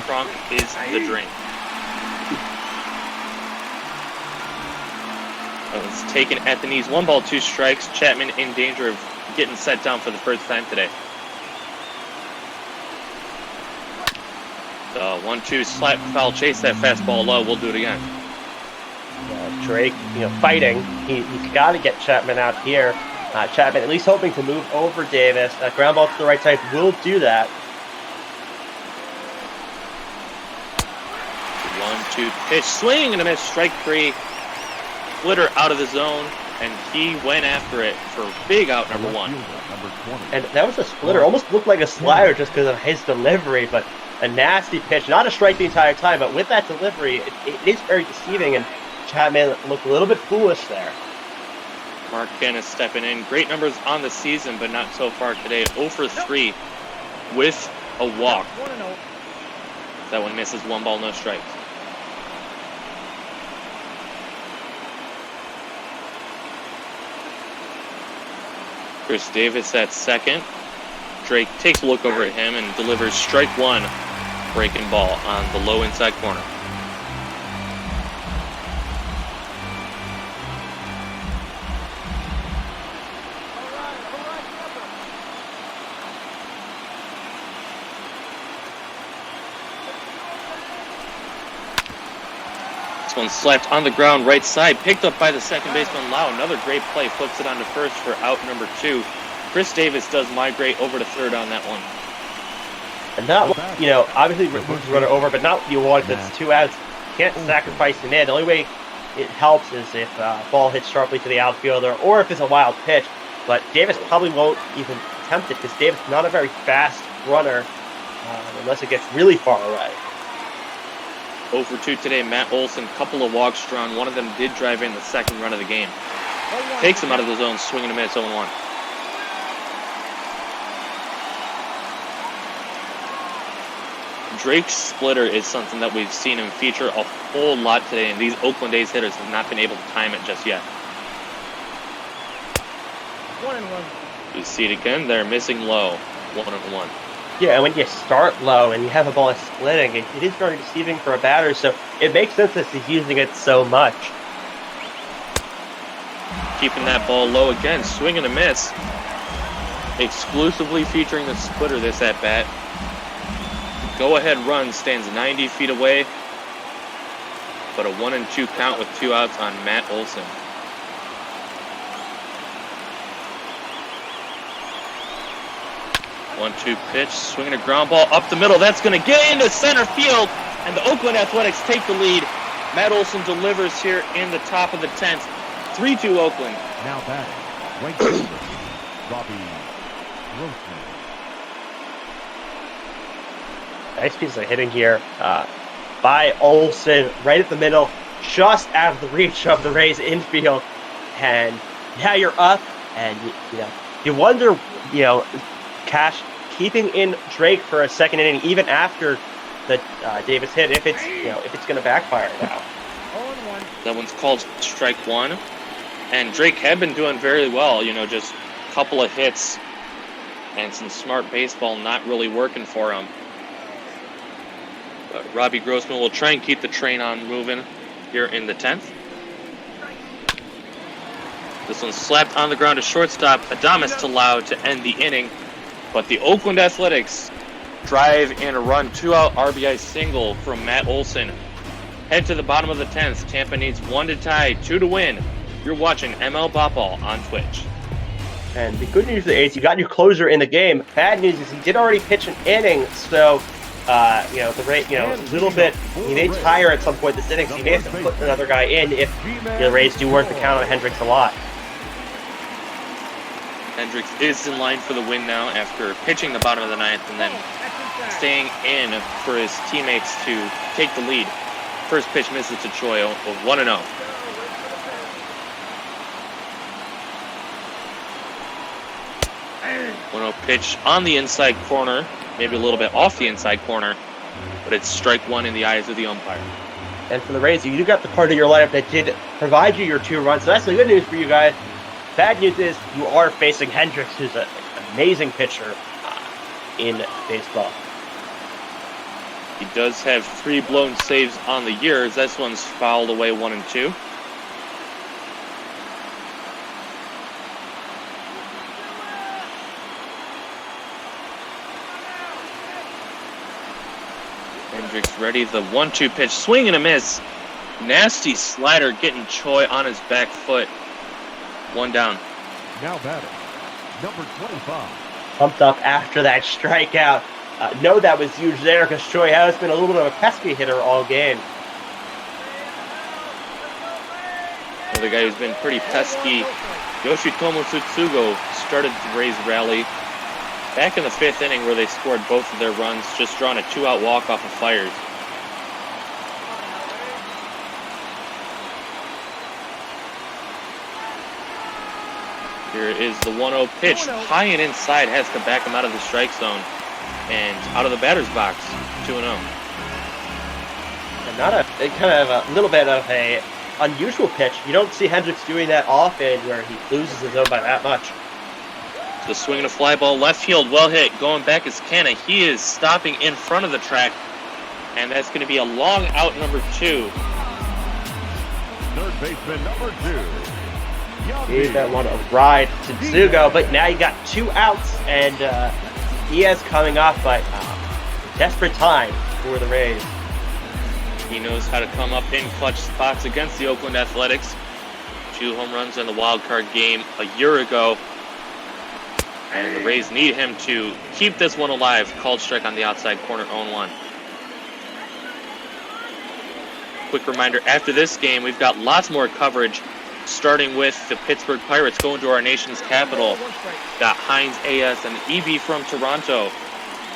Kronk is the drink. It's taken at the knees. 1 ball, 2 strikes. Chapman in danger of getting set down for the first time today. The 1-2 slap foul chase, that fastball low. We'll do it again. Drake, fighting. He's got to get Chapman out here. Chapman at least hoping to move over Davis. Ground ball to the right side will do that. 1-2 pitch, swing and a miss, strike 3. Splitter out of the zone, and he went after it for big out number 1. And that was a splitter. Almost looked like a slider just because of his delivery, but a nasty pitch. Not a strike the entire time, but with that delivery, it is very deceiving, and Chapman looked a little bit foolish there. Mark Cannis stepping in. Great numbers on the season, but not so far today. 0 for 3 with a walk. That one misses, 1 ball, no strikes. Chris Davis at second. Drake takes a look over at him and delivers strike 1, breaking ball on the low inside corner. One slapped on the ground right side, picked up by the second baseman Lau. Another great play, flips it onto first for out number 2. Chris Davis does migrate over to third on that one. And that one, obviously moves the runner over, but not what you want because it's 2 outs. Can't sacrifice an in. The only way it helps is if ball hits sharply to the outfielder or if it's a wild pitch. But Davis probably won't even attempt it because Davis is not a very fast runner unless it gets really far away. 0 for 2 today, Matt Olson, couple of walks drawn. One of them did drive in the second run of the game. Takes him out of the zone, swinging a miss, 0-1. Drake's splitter is something that we've seen him feature a whole lot today, and these Oakland A's hitters have not been able to time it just yet. 1-1. You see it again, they're missing low, 1-1. Yeah, and when you start low and you have a ball that's splitting, it is very deceiving for a batter, so it makes sense that he's using it so much. Keeping that ball low again, swing and a miss. Exclusively featuring the splitter this at-bat. Go-ahead run stands 90 feet away, but a 1-2 count with 2 outs on Matt Olson. One-two pitch, swinging a ground ball up the middle. That's going to get into center field, and the Oakland Athletics take the lead. Matt Olson delivers here in the top of the 10th. 3-2 Oakland. Now batting, right fielder, Robbie Grossman. Nice piece of hitting here by Olson, right at the middle, just out of the reach of the Rays infield. And now you're up, and you wonder, Cash keeping in Drake for a second inning, even after the Davis hit, if it's going to backfire now. That one's called strike one, and Drake had been doing very well. Just a couple of hits and some smart baseball not really working for him. But Robbie Grossman will try and keep the train on moving here in the 10th. This one's slapped on the ground to shortstop. Adames Talau to end the inning. But the Oakland Athletics drive in a run, 2-out RBI single from Matt Olson. Head to the bottom of the 10th. Tampa needs 1 to tie, 2 to win. You're watching ML BotBall on Twitch. And the good news for the A's, you got your closer in the game. Bad news is he did already pitch an inning, so the Rays, a little bit. He may tire at some point this inning, so he may have to put another guy in if the Rays do work the count on Hendricks a lot. Hendricks is in line for the win now after pitching the bottom of the 9th and then staying in for his teammates to take the lead. First pitch misses to Choi of 1-0. Pitch on the inside corner, maybe a little bit off the inside corner, but it's strike one in the eyes of the umpire. And for the Rays, you got the part of your lineup that did provide you your 2 runs, so that's the good news for you guys. Bad news is you are facing Hendricks, who's an amazing pitcher in baseball. He does have 3 blown saves on the year. This one's fouled away 1 and 2. Hendricks ready, the 1-2 pitch, swing and a miss. Nasty slider getting Choi on his back foot. 1 down. Now batting, number 25. Pumped up after that strikeout. Know that was huge there because Choi has been a little bit of a pesky hitter all game. Another guy who's been pretty pesky, Yoshitomo Tsutsugo, started the Rays rally back in the 5th inning where they scored both of their runs, just drawing a 2-out walk off of Flyers. Here is the 1-0 pitch, high and inside, has to back him out of the strike zone and out of the batter's box, 2-0. And not a little bit of a unusual pitch. You don't see Hendricks doing that often where he loses his zone by that much. The swing and a fly ball left field, well hit, going back is Canna. He is stopping in front of the track, and that's going to be a long out number 2. Third baseman number 2. Gave that one a ride to Zugo, but now you got 2 outs, and Diaz coming off, but desperate time for the Rays. He knows how to come up in clutch spots against the Oakland Athletics. 2 home runs in the wild card game a year ago. And the Rays need him to keep this one alive. Called strike on the outside corner, 0-1. Quick reminder, after this game, we've got lots more coverage, starting with the Pittsburgh Pirates going to our nation's capital. Got Heinz AS and EB from Toronto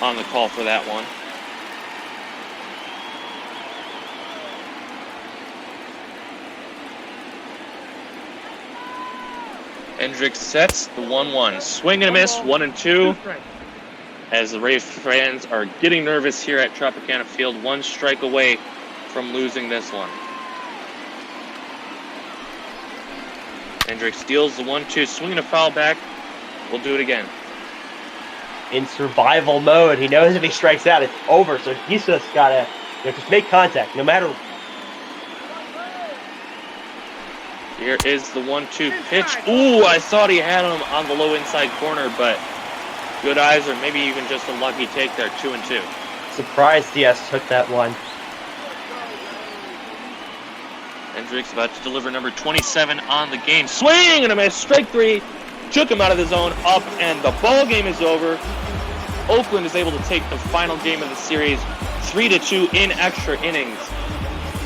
on the call for that one. Hendricks sets the 1-1. Swing and a miss, 1 and 2. As the Rays fans are getting nervous here at Tropicana Field, 1 strike away from losing this one. Hendricks steals the 1-2, swing and a foul back. We'll do it again. In survival mode, he knows if he strikes out, it's over. So he's just gotta just make contact, no matter. Here is the 1-2 pitch. Ooh, I thought he had him on the low inside corner, but good eyes, or maybe even just a lucky take there. 2 and 2. Surprised Diaz took that one. Hendricks about to deliver number 27 on the game. Swing and a miss. Strike 3. Took him out of the zone, up, and the ball game is over. Oakland is able to take the final game of the series 3-2 in extra innings.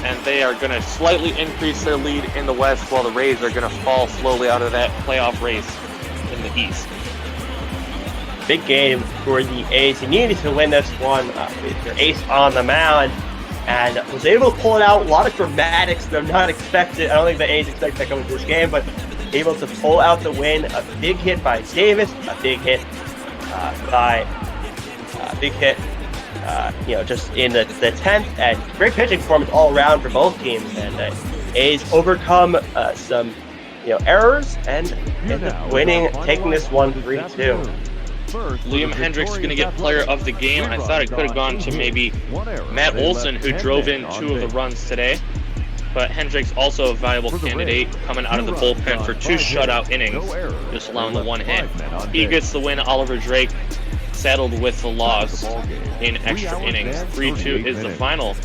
And they are going to slightly increase their lead in the West, while the Rays are going to fall slowly out of that playoff race in the East. Big game for the A's. He needed to win this one with their ace on the mound, and was able to pull it out. A lot of dramatics that I'm not expected. I don't think the A's expect that coming to this game, but able to pull out the win. A big hit by Davis, a big hit just in the 10th, and great pitching performance all around for both teams. And A's overcome some errors and end up winning, taking this one 3-2. Liam Hendricks going to get player of the game. I thought it could have gone to maybe Matt Olson, who drove in 2 of the runs today. But Hendricks also a valuable candidate, coming out of the bullpen for 2 shutout innings, just allowing the 1 hit. He gets the win. Oliver Drake saddled with the loss in extra innings. 3-2 is the final.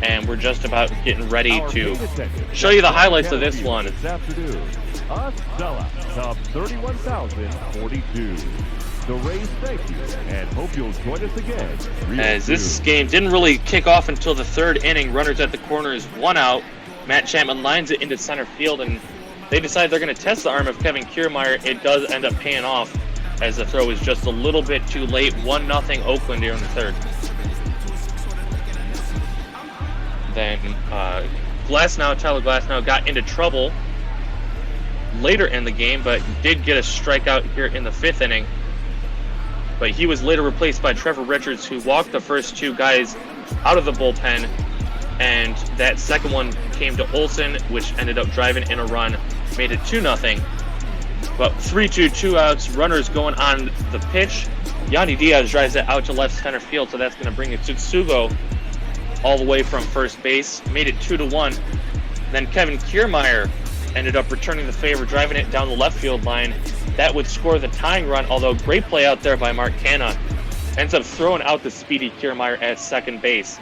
And we're just about getting ready to show you the highlights of this one. A sellout of 31,042. The Rays thank you and hope you'll join us again. As this game didn't really kick off until the 3rd inning. Runners at the corners, 1 out. Matt Chapman lines it into center field, and they decide they're going to test the arm of Kevin Kiermaier. It does end up paying off, as the throw is just a little bit too late. 1-0 Oakland here in the 3rd. Then Tyler Glasnow got into trouble later in the game, but did get a strikeout here in the 5th inning. But he was later replaced by Trevor Richards, who walked the first 2 guys out of the bullpen. And that second one came to Olson, which ended up driving in a run, made it 2-0. But 3-2, 2 outs, runners going on the pitch. Yandy Diaz drives it out to left center field, so that's going to bring it to Tsugo all the way from first base. Made it 2-1. Then Kevin Kiermaier ended up returning the favor, driving it down the left field line. That would score the tying run, although great play out there by Mark Canha. Ends up throwing out the speedy Kiermaier at second base.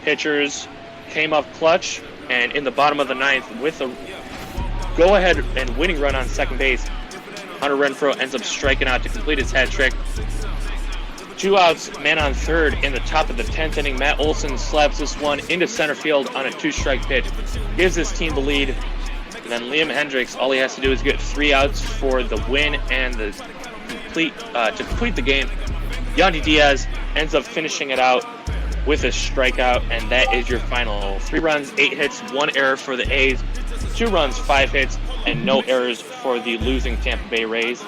Pitchers came up clutch, and in the bottom of the 9th, with a go-ahead and winning run on second base, Hunter Renfroe ends up striking out to complete his hat trick. 2 outs, man on 3rd in the top of the 10th inning. Matt Olson slaps this one into center field on a 2-strike pitch, gives his team the lead. And then Liam Hendricks, all he has to do is get 3 outs for the win and to complete the game. Yandy Diaz ends up finishing it out with a strikeout, and that is your final. 3 runs, 8 hits, 1 error for the A's, 2 runs, 5 hits, and no errors for the losing Tampa Bay Rays.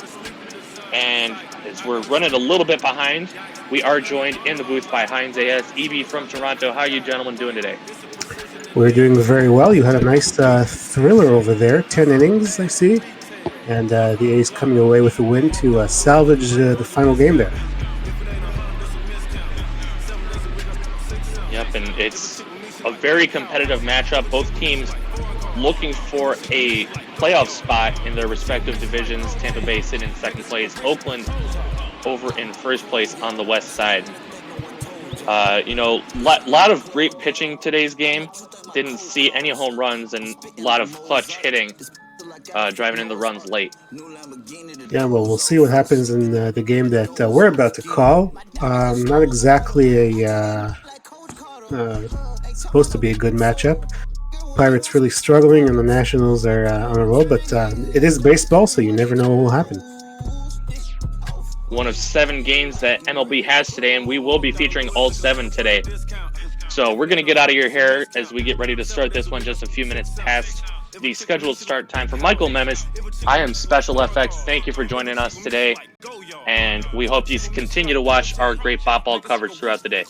And as we're running a little bit behind, we are joined in the booth by Heinz A.S. EB from Toronto. How are you gentlemen doing today? We're doing very well. You had a nice thriller over there, 10 innings, I see. And the A's coming away with a win to salvage the final game there. Yep, and it's a very competitive matchup. Both teams looking for a playoff spot in their respective divisions. Tampa Bay sitting in 2nd place. Oakland over in 1st place on the west side. Lot of great pitching today's game. Didn't see any home runs and a lot of clutch hitting, driving in the runs late. Yeah, well, we'll see what happens in the game that we're about to call. Not exactly supposed to be a good matchup. Pirates really struggling, and the Nationals are on a roll, but it is baseball, so you never know what will happen. One of 7 games that MLB has today, and we will be featuring all 7 today. So we're going to get out of your hair as we get ready to start this one just a few minutes past the scheduled start time. For Michael Memis, I am SpecialFX. Thank you for joining us today, and we hope you continue to watch our great BotBall coverage throughout the day.